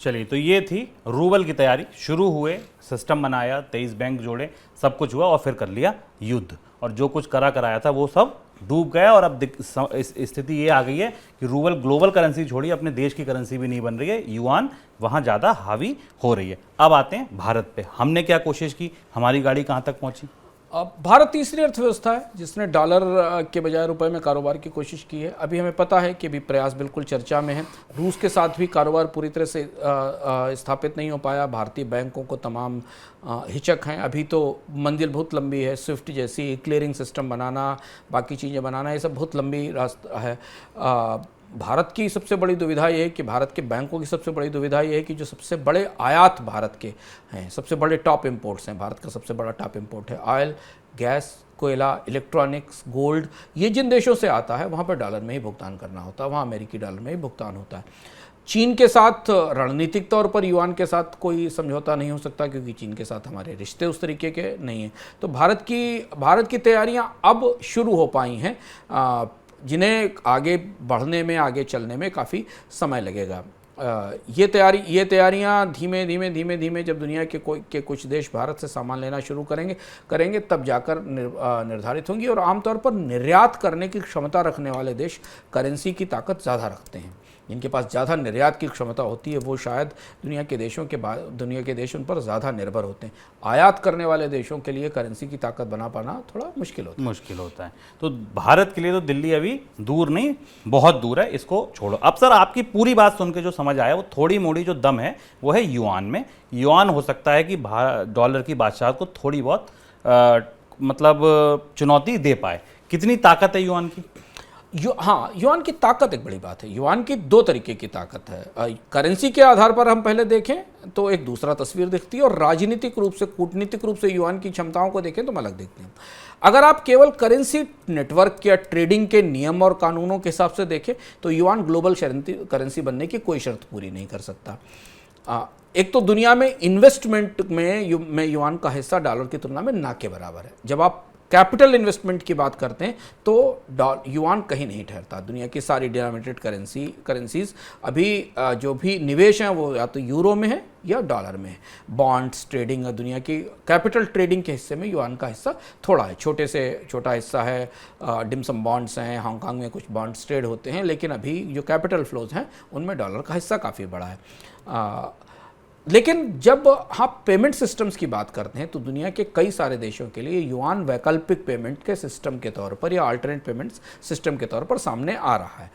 चलिए, तो ये थी रूबल की तैयारी। शुरू हुए, सिस्टम बनाया, 23 बैंक जोड़े, सब कुछ हुआ और फिर कर लिया युद्ध, और जो कुछ कराया था वो सब डूब गया। और अब स्थिति ये आ गई है कि रूबल ग्लोबल करेंसी छोड़ी अपने देश की करेंसी भी नहीं बन रही है, युआन वहाँ ज़्यादा हावी हो रही है। अब आते हैं भारत पे, हमने क्या कोशिश की, हमारी गाड़ी कहाँ तक पहुँची? भारत तीसरी अर्थव्यवस्था है जिसने डॉलर के बजाय रुपए में कारोबार की कोशिश की है। अभी हमें पता है कि अभी प्रयास बिल्कुल चर्चा में है। रूस के साथ भी कारोबार पूरी तरह से स्थापित नहीं हो पाया। भारतीय बैंकों को तमाम हिचक हैं। अभी तो मंजिल बहुत लंबी है। स्विफ्ट जैसी क्लियरिंग सिस्टम बनाना, बाकी चीज़ें बनाना, ये सब बहुत लंबी रास्ता है। भारत की सबसे बड़ी दुविधा ये है कि भारत के बैंकों की सबसे बड़ी दुविधा ये है कि जो सबसे बड़े आयात भारत के हैं, सबसे बड़े टॉप इंपोर्ट्स हैं, भारत का सबसे बड़ा टॉप इंपोर्ट है ऑयल, गैस, कोयला, इलेक्ट्रॉनिक्स, गोल्ड, ये जिन देशों से आता है वहाँ पर डॉलर में ही भुगतान करना होता है, वहाँ अमेरिकी डॉलर में ही भुगतान होता है। चीन के साथ रणनीतिक तौर पर युआन के साथ कोई समझौता नहीं हो सकता, क्योंकि चीन के साथ हमारे रिश्ते उस तरीके के नहीं हैं। तो भारत की तैयारियां अब शुरू हो पाई हैं, जिन्हें आगे बढ़ने में, आगे चलने में काफ़ी समय लगेगा। ये तैयारियां धीमे धीमे जब दुनिया के कुछ देश भारत से सामान लेना शुरू करेंगे तब जाकर निर्धारित होंगी। और आमतौर पर निर्यात करने की क्षमता रखने वाले देश करेंसी की ताकत ज़्यादा रखते हैं। जिनके पास ज़्यादा निर्यात की क्षमता होती है वो शायद दुनिया के देश उन पर ज़्यादा निर्भर होते हैं। आयात करने वाले देशों के लिए करेंसी की ताकत बना पाना थोड़ा मुश्किल होता है। तो भारत के लिए तो दिल्ली अभी दूर नहीं, बहुत दूर है, इसको छोड़ो। अब सर आपकी पूरी बात सुन के जो समझ आया वो थोड़ी मोड़ी जो दम है वो है युआन में। युआन हो सकता है कि डॉलर की बादशाह को थोड़ी बहुत मतलब चुनौती दे पाए। कितनी ताकत है युआन की? हाँ, युआन की ताकत एक बड़ी बात है। युआन की दो तरीके की ताकत है। करेंसी के आधार पर हम पहले देखें तो एक दूसरा तस्वीर दिखती है, और राजनीतिक रूप से, कूटनीतिक रूप से युआन की क्षमताओं को देखें तो हम अलग देखते हैं। अगर आप केवल करेंसी नेटवर्क या ट्रेडिंग के नियम और कानूनों के हिसाब से देखें तो युआन ग्लोबल करेंसी बनने की कोई शर्त पूरी नहीं कर सकता। एक तो दुनिया में इन्वेस्टमेंट में युआन का हिस्सा डॉलर की तुलना में ना के बराबर है। जब आप कैपिटल इन्वेस्टमेंट की बात करते हैं तो युआन कहीं नहीं ठहरता। दुनिया की सारी डिनोमिनेटेड करेंसीज अभी जो भी निवेश हैं वो या तो यूरो में है या डॉलर में है। बॉन्ड्स ट्रेडिंग, दुनिया की कैपिटल ट्रेडिंग के हिस्से में युआन का हिस्सा थोड़ा है, छोटे से छोटा हिस्सा है। डिमसम बॉन्ड्स हैं, हांगकांग में कुछ बॉन्ड्स ट्रेड होते हैं, लेकिन अभी जो कैपिटल फ्लोज हैं उनमें डॉलर का हिस्सा काफ़ी बड़ा है। लेकिन जब आप पेमेंट सिस्टम्स की बात करते हैं तो दुनिया के कई सारे देशों के लिए युआन वैकल्पिक पेमेंट के सिस्टम के तौर पर या अल्टरनेट पेमेंट सिस्टम के तौर पर सामने आ रहा है,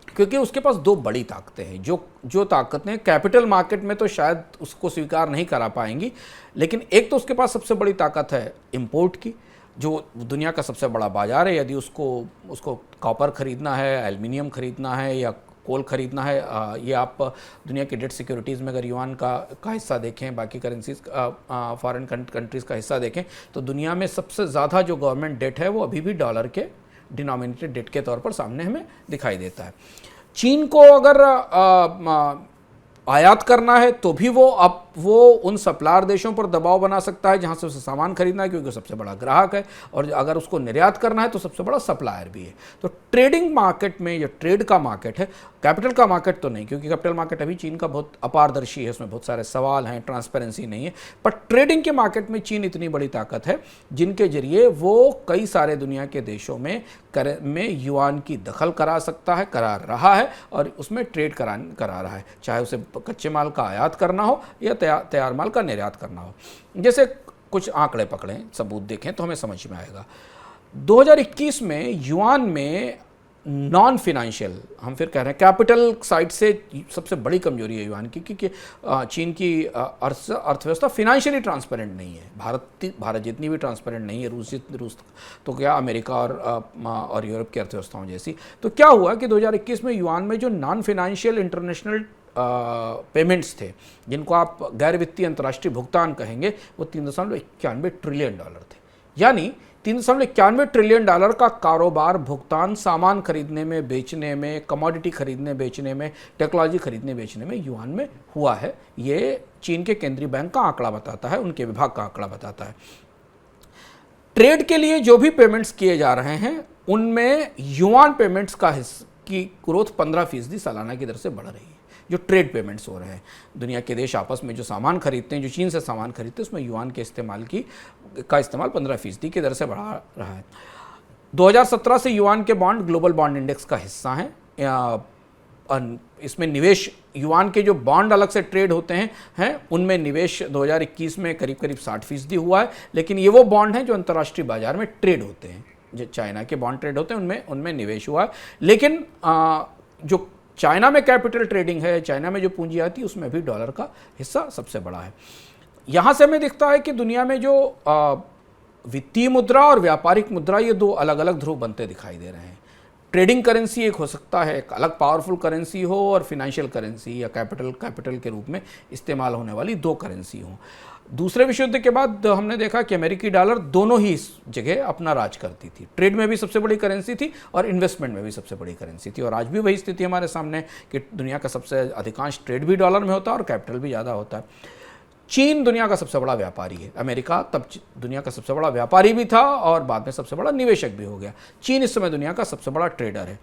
क्योंकि उसके पास दो बड़ी ताकतें हैं। जो ताकतें कैपिटल मार्केट में तो शायद उसको स्वीकार नहीं करा पाएंगी, लेकिन एक तो उसके पास सबसे बड़ी ताकत है इंपोर्ट की, जो दुनिया का सबसे बड़ा बाजार है। यदि उसको कॉपर खरीदना है, एल्युमिनियम खरीदना है या कोल खरीदना है, ये आप दुनिया की डेट सिक्योरिटीज़ में अगर युआन का हिस्सा देखें, बाकी करेंसीज फॉरेन कंट्रीज़ का हिस्सा देखें, तो दुनिया में सबसे ज़्यादा जो गवर्नमेंट डेट है वो अभी भी डॉलर के डिनोमिनेटेड डेट के तौर पर सामने हमें दिखाई देता है। चीन को अगर आयात करना है तो भी वो उन सप्लायर देशों पर दबाव बना सकता है जहां से उसे सामान खरीदना है, क्योंकि सबसे बड़ा ग्राहक है, और अगर उसको निर्यात करना है तो सबसे बड़ा सप्लायर भी है। तो ट्रेडिंग मार्केट में, जो ट्रेड का मार्केट है, कैपिटल का मार्केट तो नहीं, क्योंकि कैपिटल मार्केट अभी चीन का बहुत अपारदर्शी है, उसमें बहुत सारे सवाल हैं, ट्रांसपेरेंसी नहीं है। पर ट्रेडिंग के मार्केट में चीन इतनी बड़ी ताकत है जिनके जरिए वो कई सारे दुनिया के देशों में युआन की दखल करा सकता है, करा रहा है, और उसमें ट्रेड करा रहा है, चाहे उसे कच्चे माल का आयात करना हो या तैयार माल का निर्यात करना हो। जैसे कुछ आंकड़े पकड़ें, सबूत देखें तो हमें समझ में आएगा। 2021 में युआन में नॉन फिनेंशियल, हम फिर कह रहे हैं कैपिटल साइड से सबसे बड़ी कमजोरी है युआन की, क्योंकि चीन की अर्थव्यवस्था फिनेंशियली ट्रांसपेरेंट नहीं है। भारत जितनी भी ट्रांसपेरेंट नहीं है, रूस तो क्या अमेरिका और यूरोप की अर्थव्यवस्थाओं जैसी। तो क्या हुआ कि 2021 में युआन में जो नॉन फिनेंशियल इंटरनेशनल पेमेंट्स थे, जिनको आप गैर वित्तीय अंतर्राष्ट्रीय भुगतान कहेंगे, वो 3.91 ट्रिलियन डॉलर थे। यानी 3.91 ट्रिलियन डॉलर का कारोबार, भुगतान, सामान खरीदने में, बेचने में, कमोडिटी खरीदने बेचने में, टेक्नोलॉजी खरीदने बेचने में युआन में हुआ है। ये चीन के केंद्रीय बैंक का आंकड़ा बताता है, उनके विभाग का आंकड़ा बताता है। ट्रेड के लिए जो भी पेमेंट्स किए जा रहे हैं उनमें युआन पेमेंट्स की ग्रोथ 15% सालाना की दर से बढ़ रही है। जो ट्रेड पेमेंट्स हो रहे हैं, दुनिया के देश आपस में जो सामान खरीदते हैं, जो चीन से सामान खरीदते हैं, उसमें युआन के इस्तेमाल का इस्तेमाल 15% की दर से बढ़ा रहा है। 2017 से युआन के बॉन्ड ग्लोबल बॉन्ड इंडेक्स का हिस्सा हैं। इसमें निवेश, युआन के जो बॉन्ड अलग से ट्रेड होते हैं उनमें निवेश 2021 में करीब 60% हुआ है। लेकिन ये वो बॉन्ड हैं जो अंतर्राष्ट्रीय बाजार में ट्रेड होते हैं, जो चाइना के बॉन्ड ट्रेड होते हैं उनमें निवेश हुआ है। लेकिन जो चाइना में कैपिटल ट्रेडिंग है, चाइना में जो पूंजी आती है, उसमें भी डॉलर का हिस्सा सबसे बड़ा है। यहाँ से हमें दिखता है कि दुनिया में जो वित्तीय मुद्रा और व्यापारिक मुद्रा, ये दो अलग अलग ध्रुव बनते दिखाई दे रहे हैं। ट्रेडिंग करेंसी एक हो सकता है, एक अलग पावरफुल करेंसी हो, और फिनेंशियल करेंसी या कैपिटल के रूप में इस्तेमाल होने वाली दो करेंसी हो। दूसरे विश्व युद्ध के बाद हमने देखा कि अमेरिकी डॉलर दोनों ही इस जगह अपना राज करती थी। ट्रेड में भी सबसे बड़ी करेंसी थी और इन्वेस्टमेंट में भी सबसे बड़ी करेंसी थी, और आज भी वही स्थिति हमारे सामने है कि दुनिया का सबसे अधिकांश ट्रेड भी डॉलर में होता है और कैपिटल भी ज़्यादा होता है। चीन दुनिया का सबसे बड़ा व्यापारी है। अमेरिका तब दुनिया का सबसे बड़ा व्यापारी भी था और बाद में सबसे बड़ा निवेशक भी हो गया। चीन इस समय दुनिया का सबसे बड़ा ट्रेडर है।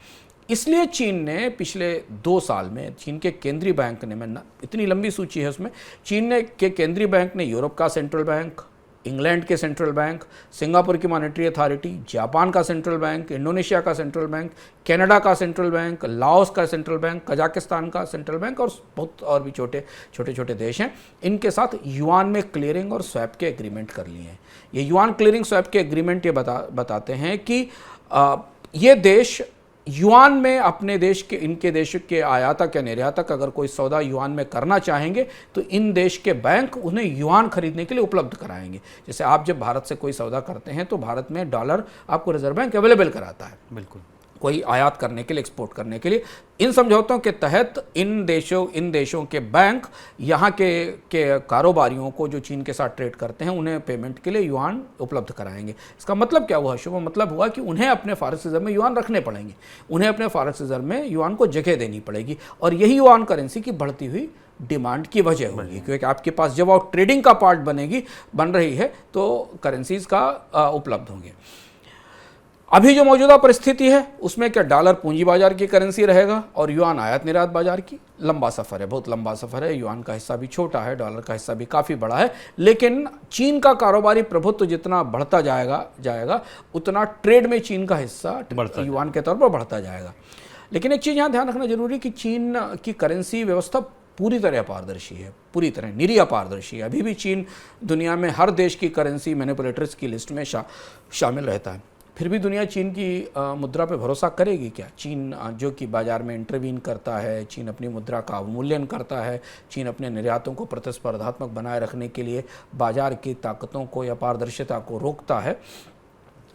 इसलिए चीन ने पिछले 2 साल में, चीन के केंद्रीय बैंक ने, इतनी लंबी सूची है उसमें, चीन के केंद्रीय बैंक ने यूरोप का सेंट्रल बैंक, इंग्लैंड के सेंट्रल बैंक, सिंगापुर की मॉनेटरी अथॉरिटी, जापान का सेंट्रल बैंक, इंडोनेशिया का सेंट्रल बैंक, कनाडा का सेंट्रल बैंक, लाओस का सेंट्रल बैंक, कजाकिस्तान का सेंट्रल बैंक और बहुत और भी छोटे छोटे देश हैं, इनके साथ युआन में क्लियरिंग और स्वैप के एग्रीमेंट कर लिए हैं। ये युआन क्लियरिंग स्वैप के एग्रीमेंट ये बताते हैं कि ये देश युआन में अपने देश के, इनके देश के आयातक या निर्यातक अगर कोई सौदा युआन में करना चाहेंगे तो इन देश के बैंक उन्हें युआन खरीदने के लिए उपलब्ध कराएंगे। जैसे आप जब भारत से कोई सौदा करते हैं तो भारत में डॉलर आपको रिजर्व बैंक अवेलेबल कराता है, बिल्कुल, कोई आयात करने के लिए, एक्सपोर्ट करने के लिए। इन समझौतों के तहत इन देशों के बैंक यहाँ के कारोबारियों को जो चीन के साथ ट्रेड करते हैं उन्हें पेमेंट के लिए युआन उपलब्ध कराएंगे। इसका मतलब क्या हुआ शुभ? मतलब हुआ कि उन्हें अपने फॉरेक्स रिजर्व में युआन रखने पड़ेंगे, उन्हें अपने फॉरेक्स रिजर्व में युआन को जगह देनी पड़ेगी, और यही युआन करेंसी की बढ़ती हुई डिमांड की वजह होगी, क्योंकि आपके पास जब आप ट्रेडिंग का पार्ट बन रही है तो करेंसीज का उपलब्ध होंगे। अभी जो मौजूदा परिस्थिति है उसमें क्या डॉलर पूंजी बाजार की करेंसी रहेगा और युआन आयात निर्यात बाजार की? लंबा सफ़र है, बहुत लंबा सफ़र है। युआन का हिस्सा भी छोटा है, डॉलर का हिस्सा भी काफ़ी बड़ा है, लेकिन चीन का कारोबारी प्रभुत्व जितना बढ़ता जाएगा उतना ट्रेड में चीन का हिस्सा युआन के तौर पर बढ़ता जाएगा। लेकिन एक चीज़ यहाँ ध्यान रखना जरूरी कि चीन की करेंसी व्यवस्था पूरी तरह अपारदर्शी है, पूरी तरह निरी अपारदर्शी है। अभी भी चीन दुनिया में हर देश की करेंसी मैनिपुलेटर्स की लिस्ट में शामिल रहता है। फिर भी दुनिया चीन की मुद्रा पे भरोसा करेगी क्या? चीन जो कि बाजार में इंटरवीन करता है, चीन अपनी मुद्रा का अवमूल्यन करता है, चीन अपने निर्यातों को प्रतिस्पर्धात्मक बनाए रखने के लिए बाजार की ताकतों को या पारदर्शिता को रोकता है,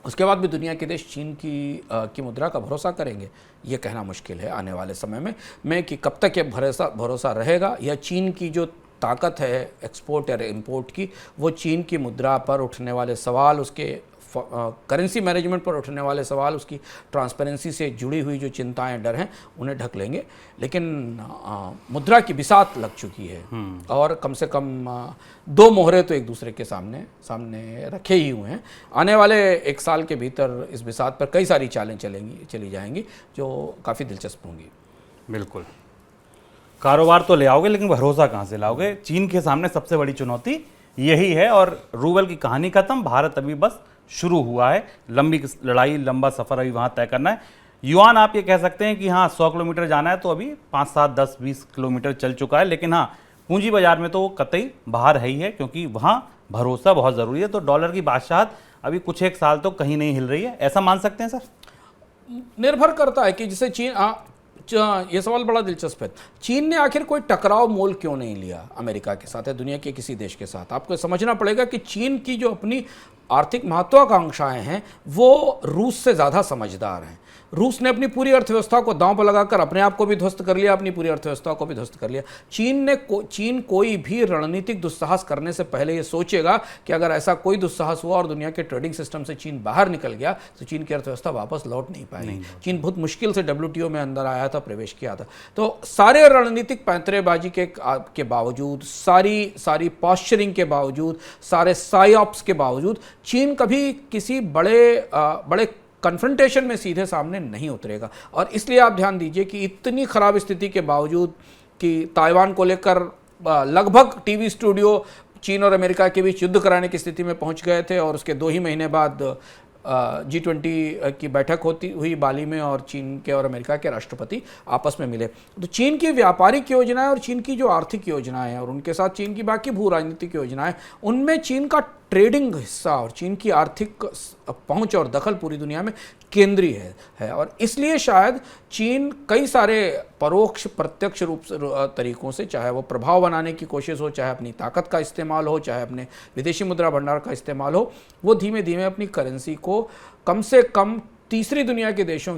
उसके बाद भी दुनिया के देश चीन की मुद्रा का भरोसा करेंगे? ये कहना मुश्किल है आने वाले समय में कि कब तक ये भरोसा रहेगा, या चीन की जो ताकत है एक्सपोर्ट या इम्पोर्ट की, वो चीन की मुद्रा पर उठने वाले सवाल, उसके करेंसी मैनेजमेंट पर उठने वाले सवाल, उसकी ट्रांसपेरेंसी से जुड़ी हुई जो चिंताएं, डर हैं, उन्हें ढक लेंगे। लेकिन मुद्रा की बिसात लग चुकी है और कम से कम 2 मोहरे तो एक दूसरे के सामने रखे ही हुए हैं। आने वाले 1 साल के भीतर इस बिसात पर कई सारी चालें चली जाएंगी जो काफ़ी दिलचस्प होंगी। बिल्कुल, कारोबार तो ले आओगे लेकिन भरोसा कहाँ से लाओगे? चीन के सामने सबसे बड़ी चुनौती यही है, और रूबल की कहानी खत्म, भारत अभी बस शुरू हुआ है। लंबी लड़ाई, लंबा सफ़र अभी वहाँ तय करना है। युआन आप ये कह सकते हैं कि हाँ 100 किलोमीटर जाना है तो अभी 5, 7, 10, 20 किलोमीटर चल चुका है, लेकिन हाँ पूंजी बाजार में तो वो कतई बाहर है ही है, क्योंकि वहाँ भरोसा बहुत ज़रूरी है। तो डॉलर की बादशाहत अभी कुछ 1 साल तो कहीं नहीं हिल रही है, ऐसा मान सकते हैं सर? निर्भर करता है कि जैसे चीन, ये सवाल बड़ा दिलचस्प है। चीन ने आखिर कोई टकराव मोल क्यों नहीं लिया अमेरिका के साथ या दुनिया के किसी देश के साथ? आपको समझना पड़ेगा कि चीन की जो अपनी आर्थिक महत्वाकांक्षाएं हैं वो रूस से ज़्यादा समझदार हैं। रूस ने अपनी पूरी अर्थव्यवस्था को दांव पर लगाकर अपने आप को भी ध्वस्त कर लिया, अपनी पूरी अर्थव्यवस्था को भी ध्वस्त कर लिया। चीन कोई भी रणनीतिक दुस्साहस करने से पहले ये सोचेगा कि अगर ऐसा कोई दुस्साहस हुआ और दुनिया के ट्रेडिंग सिस्टम से चीन बाहर निकल गया तो चीन की अर्थव्यवस्था वापस लौट नहीं पाएगी। चीन बहुत मुश्किल से WTO में अंदर आया था, प्रवेश किया था। तो सारे रणनीतिक पैंतरेबाजी के बावजूद, सारी पॉस्चरिंग के बावजूद, सारे साइऑप्स के बावजूद चीन कभी किसी बड़े कन्फ्रंटेशन में सीधे सामने नहीं उतरेगा। और इसलिए आप ध्यान दीजिए कि इतनी खराब स्थिति के बावजूद कि ताइवान को लेकर लगभग टीवी स्टूडियो चीन और अमेरिका के बीच युद्ध कराने की स्थिति में पहुंच गए थे, और उसके 2 ही महीने बाद G20 की बैठक हुई बाली में, और चीन के और अमेरिका के राष्ट्रपति आपस में मिले। तो चीन की व्यापारिक योजनाएं और चीन की जो आर्थिक योजनाएं हैं और उनके साथ चीन की बाकी भू राजनीतिक योजनाएं, उनमें चीन का ट्रेडिंग हिस्सा और चीन की आर्थिक पहुंच और दखल पूरी दुनिया में केंद्रीय है। और इसलिए शायद चीन कई सारे परोक्ष प्रत्यक्ष रूप से तरीकों से, चाहे वो प्रभाव बनाने की कोशिश हो, चाहे अपनी ताकत का इस्तेमाल हो, चाहे अपने विदेशी मुद्रा भंडार का इस्तेमाल हो, वो धीमे धीमे अपनी करेंसी को कम से कम तीसरी दुनिया के देशों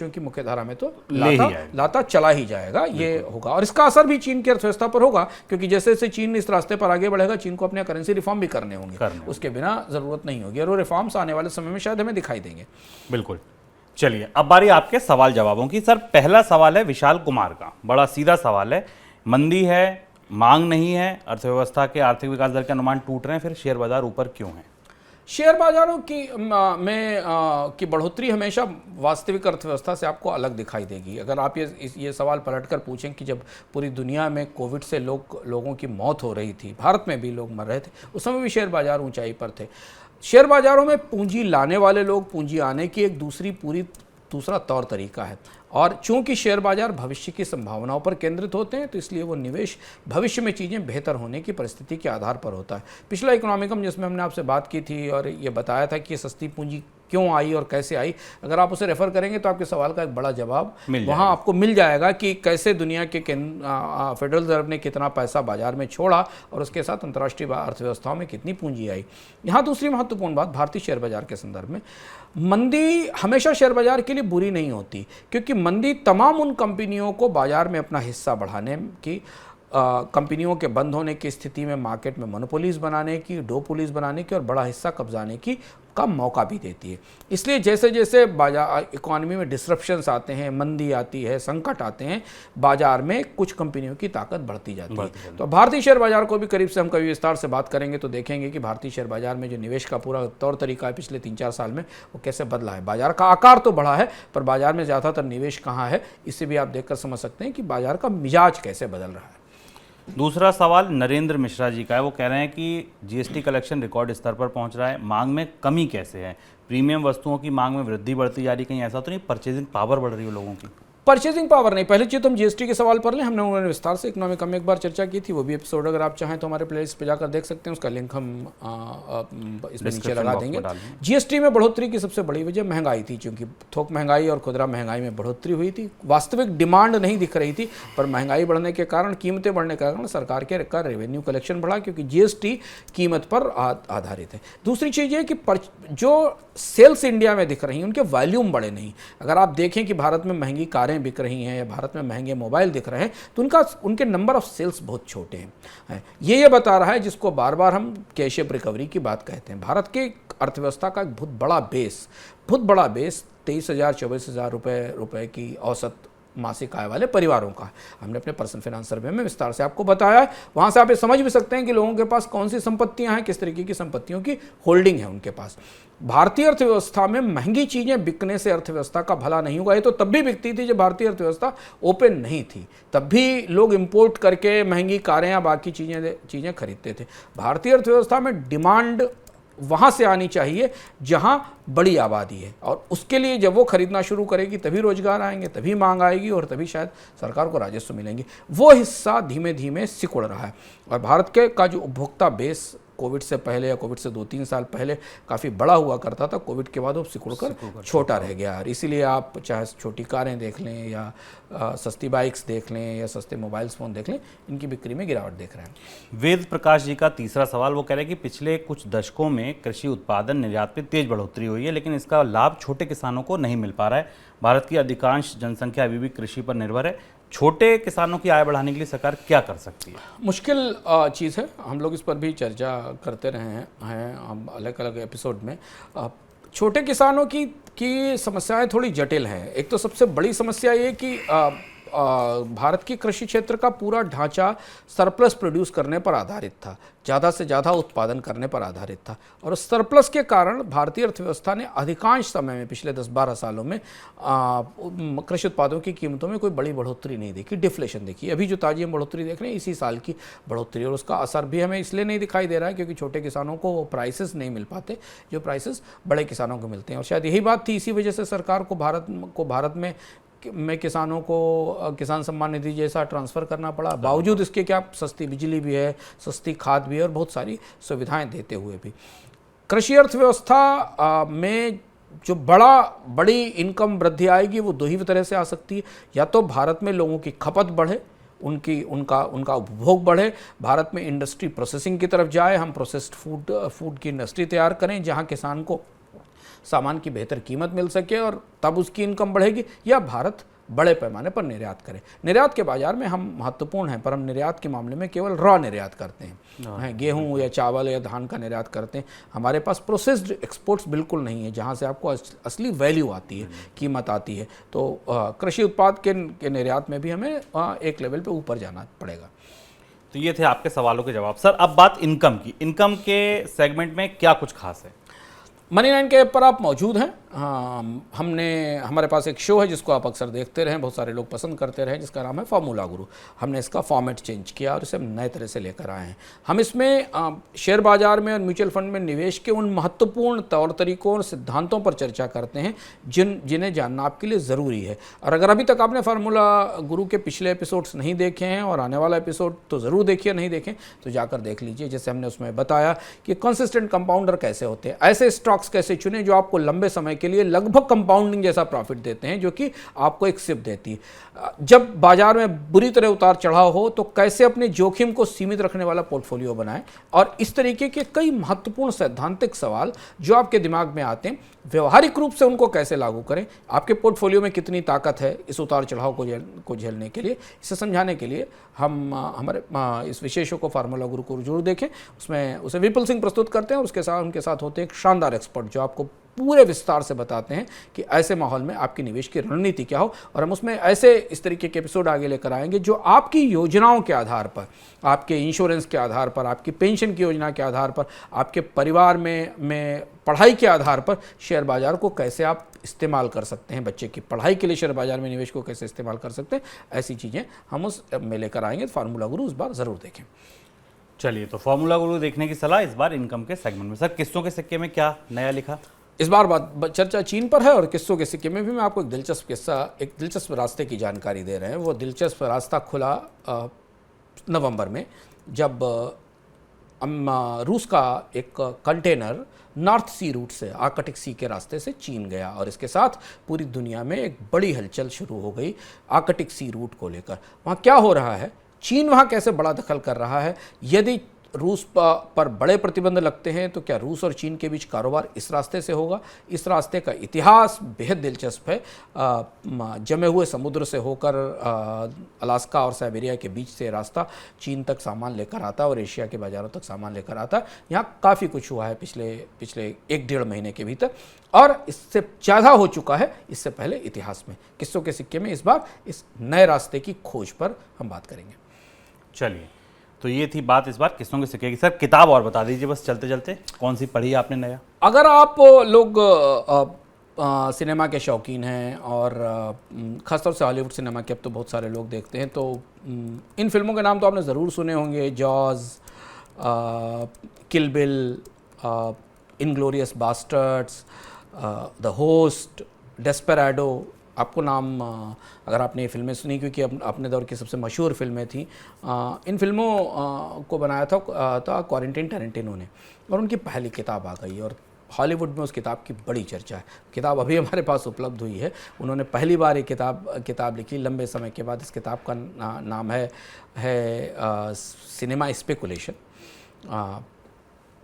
की मुख्य धारा में तो ले ही जाएगा। लाता चला ही जाएगा, ये होगा। और इसका असर भी चीन की अर्थव्यवस्था पर होगा, क्योंकि जैसे जैसे चीन इस रास्ते पर आगे बढ़ेगा, चीन को अपने करेंसी रिफॉर्म भी करने होंगे, उसके बिना जरूरत नहीं होगी, और वो रिफॉर्म्स आने वाले समय में शायद हमें दिखाई देंगे। बिल्कुल। चलिए, अब बारी आपके सवाल जवाबों की। सर, पहला सवाल है विशाल कुमार का, बड़ा सीधा सवाल है। मंदी है, मांग नहीं है, अर्थव्यवस्था के आर्थिक विकास दर के अनुमान टूट रहे हैं, फिर शेयर बाजार ऊपर क्यों है? शेयर बाजारों की बढ़ोतरी हमेशा वास्तविक अर्थव्यवस्था से आपको अलग दिखाई देगी। अगर आप ये सवाल पलटकर पूछें कि जब पूरी दुनिया में कोविड से लोगों की मौत हो रही थी, भारत में भी लोग मर रहे थे, उस समय भी शेयर बाजार ऊंचाई पर थे। शेयर बाजारों में पूंजी लाने वाले लोग, पूंजी आने की एक दूसरा तौर तरीका है, और चूंकि शेयर बाजार भविष्य की संभावनाओं पर केंद्रित होते हैं, तो इसलिए वो निवेश भविष्य में चीज़ें बेहतर होने की परिस्थिति के आधार पर होता है। पिछला इकोनॉमिकम जिसमें हमने आपसे बात की थी और ये बताया था कि सस्ती पूंजी क्यों आई और कैसे आई, अगर आप उसे रेफर करेंगे तो आपके सवाल का एक बड़ा जवाब वहाँ आपको मिल जाएगा कि कैसे दुनिया के फेडरल रिजर्व ने कितना पैसा बाजार में छोड़ा और उसके साथ अंतर्राष्ट्रीय अर्थव्यवस्थाओं में कितनी पूंजी आई। यहाँ दूसरी महत्वपूर्ण बात भारतीय शेयर बाजार के संदर्भ में, मंदी हमेशा शेयर बाजार के लिए बुरी नहीं होती, क्योंकि मंदी तमाम उन कंपनियों को बाजार में अपना हिस्सा बढ़ाने की, कंपनियों के बंद होने की स्थिति में मार्केट में मोनोपोलीज बनाने की, डोपोलीज बनाने की और बड़ा हिस्सा कब्जाने की का मौका भी देती है। इसलिए जैसे जैसे बाजार इकोनॉमी में डिसरप्शंस आते हैं, मंदी आती है, संकट आते हैं, बाजार में कुछ कंपनियों की ताकत बढ़ती जाती है। तो भारतीय शेयर बाजार को भी करीब से हम कभी विस्तार से बात करेंगे तो देखेंगे कि भारतीय शेयर बाजार में जो निवेश का पूरा तौर तरीका है पिछले 3-4 साल में, वो कैसे बदला है। बाजार का आकार तो बढ़ा है, पर बाजार में ज़्यादातर निवेश कहाँ है, इससे भी आप देखकर समझ सकते हैं कि बाजार का मिजाज कैसे बदल रहा है। दूसरा सवाल नरेंद्र मिश्रा जी का है। वो कह रहे हैं कि जीएसटी कलेक्शन रिकॉर्ड स्तर पर पहुंच रहा है, मांग में कमी कैसे है? प्रीमियम वस्तुओं की मांग में वृद्धि बढ़ती जा रही, कहीं ऐसा तो नहीं परचेजिंग पावर बढ़ रही है लोगों की? परचेजिंग पावर नहीं, पहले चीज़ तो हम जीएसटी के सवाल पर लें, हमने उन्होंने विस्तार से इकोनॉमिकम में एक बार चर्चा की थी, वो भी एपिसोड अगर आप चाहें तो हमारे प्लेलिस्ट पे जाकर देख सकते हैं, उसका लिंक हम इसमें नीचे लगा देंगे। जीएसटी में बढ़ोतरी की सबसे बड़ी वजह महंगाई थी, क्योंकि थोक महंगाई और खुदरा महंगाई में बढ़ोतरी हुई थी। वास्तविक डिमांड नहीं दिख रही थी, पर महंगाई बढ़ने के कारण, कीमतें बढ़ने के कारण सरकार का रेवेन्यू कलेक्शन बढ़ा, क्योंकि जीएसटी कीमत पर आधारित है। दूसरी चीज़ ये कि जो सेल्स इंडिया में दिख रही हैं उनके वॉल्यूम बड़े नहीं। अगर आप देखें कि भारत में महंगी कारें बिक रही हैं या भारत में महंगे मोबाइल दिख रहे हैं, तो उनके नंबर ऑफ सेल्स बहुत छोटे हैं। ये बता रहा है, जिसको बार बार हम कैश अप रिकवरी की बात कहते हैं। भारत के अर्थव्यवस्था का एक बहुत बड़ा बेस 23,000-24,000 रुपए की औसत मासिक आय वाले परिवारों का। हमने अपने पर्सनल फाइनेंस सर्वे में विस्तार से आपको बताया है। वहाँ से आप ये समझ भी सकते हैं कि लोगों के पास कौन सी संपत्तियां हैं, किस तरीके की संपत्तियों की होल्डिंग है उनके पास। भारतीय अर्थव्यवस्था में महंगी चीज़ें बिकने से अर्थव्यवस्था का भला नहीं होगा। ये तो तब भी बिकती थी जब भारतीय अर्थव्यवस्था ओपन नहीं थी, तब भी लोग इंपोर्ट करके महंगी कारें या बाकी चीज़ें खरीदते थे। भारतीय अर्थव्यवस्था में डिमांड वहाँ से आनी चाहिए जहाँ बड़ी आबादी है, और उसके लिए जब वो खरीदना शुरू करेगी तभी रोजगार आएंगे, तभी मांग आएगी और तभी शायद सरकार को राजस्व मिलेंगे। वो हिस्सा धीमे धीमे सिकुड़ रहा है, और भारत का जो उपभोक्ता बेस कोविड से पहले या कोविड से 2-3 साल पहले काफ़ी बड़ा हुआ करता था, कोविड के बाद वो सिकुड़कर छोटा रह गया। और इसीलिए आप चाहे छोटी कारें देख लें या सस्ती बाइक्स देख लें या सस्ते मोबाइल फ़ोन देख लें, इनकी बिक्री में गिरावट देख रहे हैं। वेद प्रकाश जी का तीसरा सवाल, वो कह रहे हैं कि पिछले कुछ दशकों में कृषि उत्पादन निर्यात में तेज बढ़ोतरी हुई है, लेकिन इसका लाभ छोटे किसानों को नहीं मिल पा रहा है। भारत की अधिकांश जनसंख्या अभी भी कृषि पर निर्भर है। छोटे किसानों की आय बढ़ाने के लिए सरकार क्या कर सकती है? मुश्किल चीज़ है, हम लोग इस पर भी चर्चा करते रहे हैं हम अलग अलग एपिसोड में। छोटे किसानों की समस्याएं थोड़ी जटिल हैं। एक तो सबसे बड़ी समस्या ये कि भारत की कृषि क्षेत्र का पूरा ढांचा सरप्लस प्रोड्यूस करने पर आधारित था, ज़्यादा से ज़्यादा उत्पादन करने पर आधारित था, और सरप्लस के कारण भारतीय अर्थव्यवस्था ने अधिकांश समय में पिछले 10-12 सालों में कृषि उत्पादों की कीमतों में कोई बड़ी बढ़ोतरी नहीं देखी, डिफ्लेशन देखी। अभी जो ताजी हम बढ़ोतरी देख रहे हैं इसी साल की बढ़ोतरी, और उसका असर भी हमें इसलिए नहीं दिखाई दे रहा है क्योंकि छोटे किसानों को वो प्राइसेस नहीं मिल पाते जो प्राइसेस बड़े किसानों को मिलते हैं। और शायद यही बात थी, इसी वजह से सरकार को भारत में किसानों को किसान सम्मान निधि जैसा ट्रांसफ़र करना पड़ा, बावजूद इसके कि आप सस्ती बिजली भी है, सस्ती खाद भी है और बहुत सारी सुविधाएं देते हुए भी। कृषि अर्थव्यवस्था में जो बड़ी इनकम वृद्धि आएगी वो दो ही तरह से आ सकती है। या तो भारत में लोगों की खपत बढ़े, उनका उपभोग बढ़े, भारत में इंडस्ट्री प्रोसेसिंग की तरफ जाए, हम प्रोसेस्ड फूड की इंडस्ट्री तैयार करें जहाँ किसान को सामान की बेहतर कीमत मिल सके और तब उसकी इनकम बढ़ेगी, या भारत बड़े पैमाने पर निर्यात करें। निर्यात के बाजार में हम महत्वपूर्ण हैं, पर हम निर्यात के मामले में केवल रॉ निर्यात करते हैं, गेहूं या चावल या धान का निर्यात करते हैं। हमारे पास प्रोसेस्ड एक्सपोर्ट्स बिल्कुल नहीं है, जहां से आपको असली वैल्यू आती है, कीमत आती है। तो कृषि उत्पाद के निर्यात में भी हमें एक लेवल पे ऊपर जाना पड़ेगा। तो ये थे आपके सवालों के जवाब। सर, अब बात इनकम की। इनकम के सेगमेंट में क्या कुछ खास है? मनी 9 के ऐप पर आप मौजूद हैं। हमारे पास एक शो है जिसको आप अक्सर देखते रहे, बहुत सारे लोग पसंद करते रहे, जिसका नाम है फॉर्मूला गुरु। हमने इसका फॉर्मेट चेंज किया और इसे हम नए तरह से लेकर आए हैं। हम इसमें शेयर बाजार में और म्यूचुअल फंड में निवेश के उन महत्वपूर्ण तौर तरीकों और सिद्धांतों पर चर्चा करते हैं जिन्हें जानना आपके लिए ज़रूरी है। और अगर अभी तक आपने फार्मूला गुरु के पिछले एपिसोड्स नहीं देखे हैं और आने वाला एपिसोड तो ज़रूर देखिए, नहीं देखें तो जाकर देख लीजिए। जैसे हमने उसमें बताया कि कंसिस्टेंट कंपाउंडर कैसे होते हैं, ऐसे स्टॉक्स कैसे चुने जो आपको लंबे समय के लिए लगभग कंपाउंडिंग जैसा प्रॉफिट देते हैं, जो कि आपको एक सिप देती है। जब बाजार में बुरी तरह उतार चढ़ाव हो तो कैसे अपने जोखिम को सीमित रखने वाला पोर्टफोलियो बनाएं, और इस तरीके के कई महत्वपूर्ण सैद्धांतिक सवाल जो आपके दिमाग में आते हैं, व्यवहारिक रूप से उनको कैसे लागू करें, आपके पोर्टफोलियो में कितनी ताकत है इस उतार चढ़ाव को झेलने के लिए। इसे समझाने के लिए हम हमारे इस विशेष शो को फार्मूला गुरु को जरूर देखें। उसमें उसे विपुल सिंह प्रस्तुत करते हैं और उनके साथ होते हैं एक शानदार एक्सपर्ट जो आपको पूरे विस्तार से बताते हैं कि ऐसे माहौल में आपकी निवेश की रणनीति क्या हो। और हम उसमें ऐसे इस तरीके के एपिसोड आगे लेकर आएंगे जो आपकी योजनाओं के आधार पर, आपके इंश्योरेंस के आधार पर, आपकी पेंशन की योजना के आधार पर, आपके परिवार में पढ़ाई के आधार पर शेयर बाजार को कैसे आप इस्तेमाल कर सकते हैं, बच्चे की पढ़ाई के लिए शेयर बाजार में निवेश को कैसे इस्तेमाल कर सकते हैं, ऐसी चीज़ें हम उस में लेकर आएंगे। फार्मूला गुरु इस बार ज़रूर देखें। चलिए, तो फार्मूला गुरु देखने की सलाह इस बार इनकम के सेगमेंट में। सर, किस्तों के सिक्के में क्या नया लिखा? इस बार चर्चा चीन पर है, और किस्तों के सिक्के में भी मैं आपको एक दिलचस्प रास्ते की जानकारी दे रहे हैं। वो दिलचस्प रास्ता खुला नवंबर में, जब रूस का एक कंटेनर नॉर्थ सी रूट से, आर्कटिक सी के रास्ते से चीन गया, और इसके साथ पूरी दुनिया में एक बड़ी हलचल शुरू हो गई आर्कटिक सी रूट को लेकर। वहाँ क्या हो रहा है, चीन वहाँ कैसे बड़ा दखल कर रहा है, यदि रूस पर बड़े प्रतिबंध लगते हैं तो क्या रूस और चीन के बीच कारोबार इस रास्ते से होगा? इस रास्ते का इतिहास बेहद दिलचस्प है। जमे हुए समुद्र से होकर अलास्का और साइबेरिया के बीच से रास्ता चीन तक सामान लेकर आता है और एशिया के बाज़ारों तक सामान लेकर आता है। यहाँ काफ़ी कुछ हुआ है पिछले 1-1.5 महीने के भीतर, और इससे ज़्यादा हो चुका है इससे पहले इतिहास में। किस्तों के सिक्के में इस बार इस नए रास्ते की खोज पर हम बात करेंगे। चलिए, तो ये थी बात इस बार किस्तों के सिक्के की। सर, किताब और बता दीजिए बस चलते चलते, कौन सी पढ़ी आपने नया? अगर आप लोग सिनेमा के शौकीन हैं, और ख़ासतौर से हॉलीवुड सिनेमा के अब तो बहुत सारे लोग देखते हैं, तो इन फिल्मों के नाम तो आपने ज़रूर सुने होंगे। Jaws, Kill Bill, Inglourious Basterds, The Host, Desperado. आपको नाम, अगर आपने ये फिल्में सुनी, क्योंकि अपने दौर की सबसे मशहूर फिल्में थी। इन फिल्मों को बनाया था क्वारंटीन टैरेंटिनो ने, और उनकी पहली किताब आ गई, और हॉलीवुड में उस किताब की बड़ी चर्चा है। किताब अभी हमारे पास उपलब्ध हुई है। उन्होंने पहली बार ये किताब लिखी लंबे समय के बाद। इस किताब का नाम है सिनेमा स्पेकुलेशन।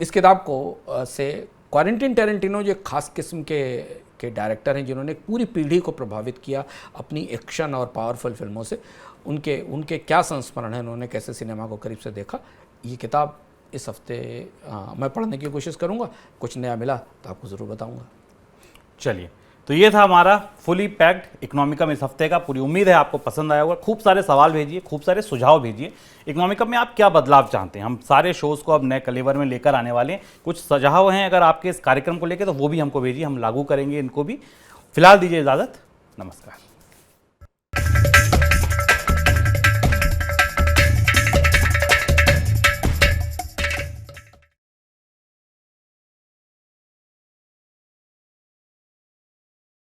इस किताब को से क्वारंटीन टैरेंटिनो जो खास किस्म के डायरेक्टर हैं, जिन्होंने पूरी पीढ़ी को प्रभावित किया अपनी एक्शन और पावरफुल फिल्मों से, उनके क्या संस्मरण हैं, उन्होंने कैसे सिनेमा को करीब से देखा, ये किताब इस हफ्ते मैं पढ़ने की कोशिश करूँगा। कुछ नया मिला तो आपको ज़रूर बताऊँगा। चलिए, तो ये था हमारा फुली पैक्ड इकोनॉमिकम इस हफ्ते का। पूरी उम्मीद है आपको पसंद आया होगा। खूब सारे सवाल भेजिए, खूब सारे सुझाव भेजिए। इकोनॉमिकम में आप क्या बदलाव चाहते हैं? हम सारे शोज़ को अब नए कलेवर में लेकर आने वाले हैं। कुछ सुझाव हैं अगर आपके इस कार्यक्रम को लेकर, तो वो भी हमको भेजिए, हम लागू करेंगे इनको भी। फिलहाल दीजिए इजाज़त, नमस्कार।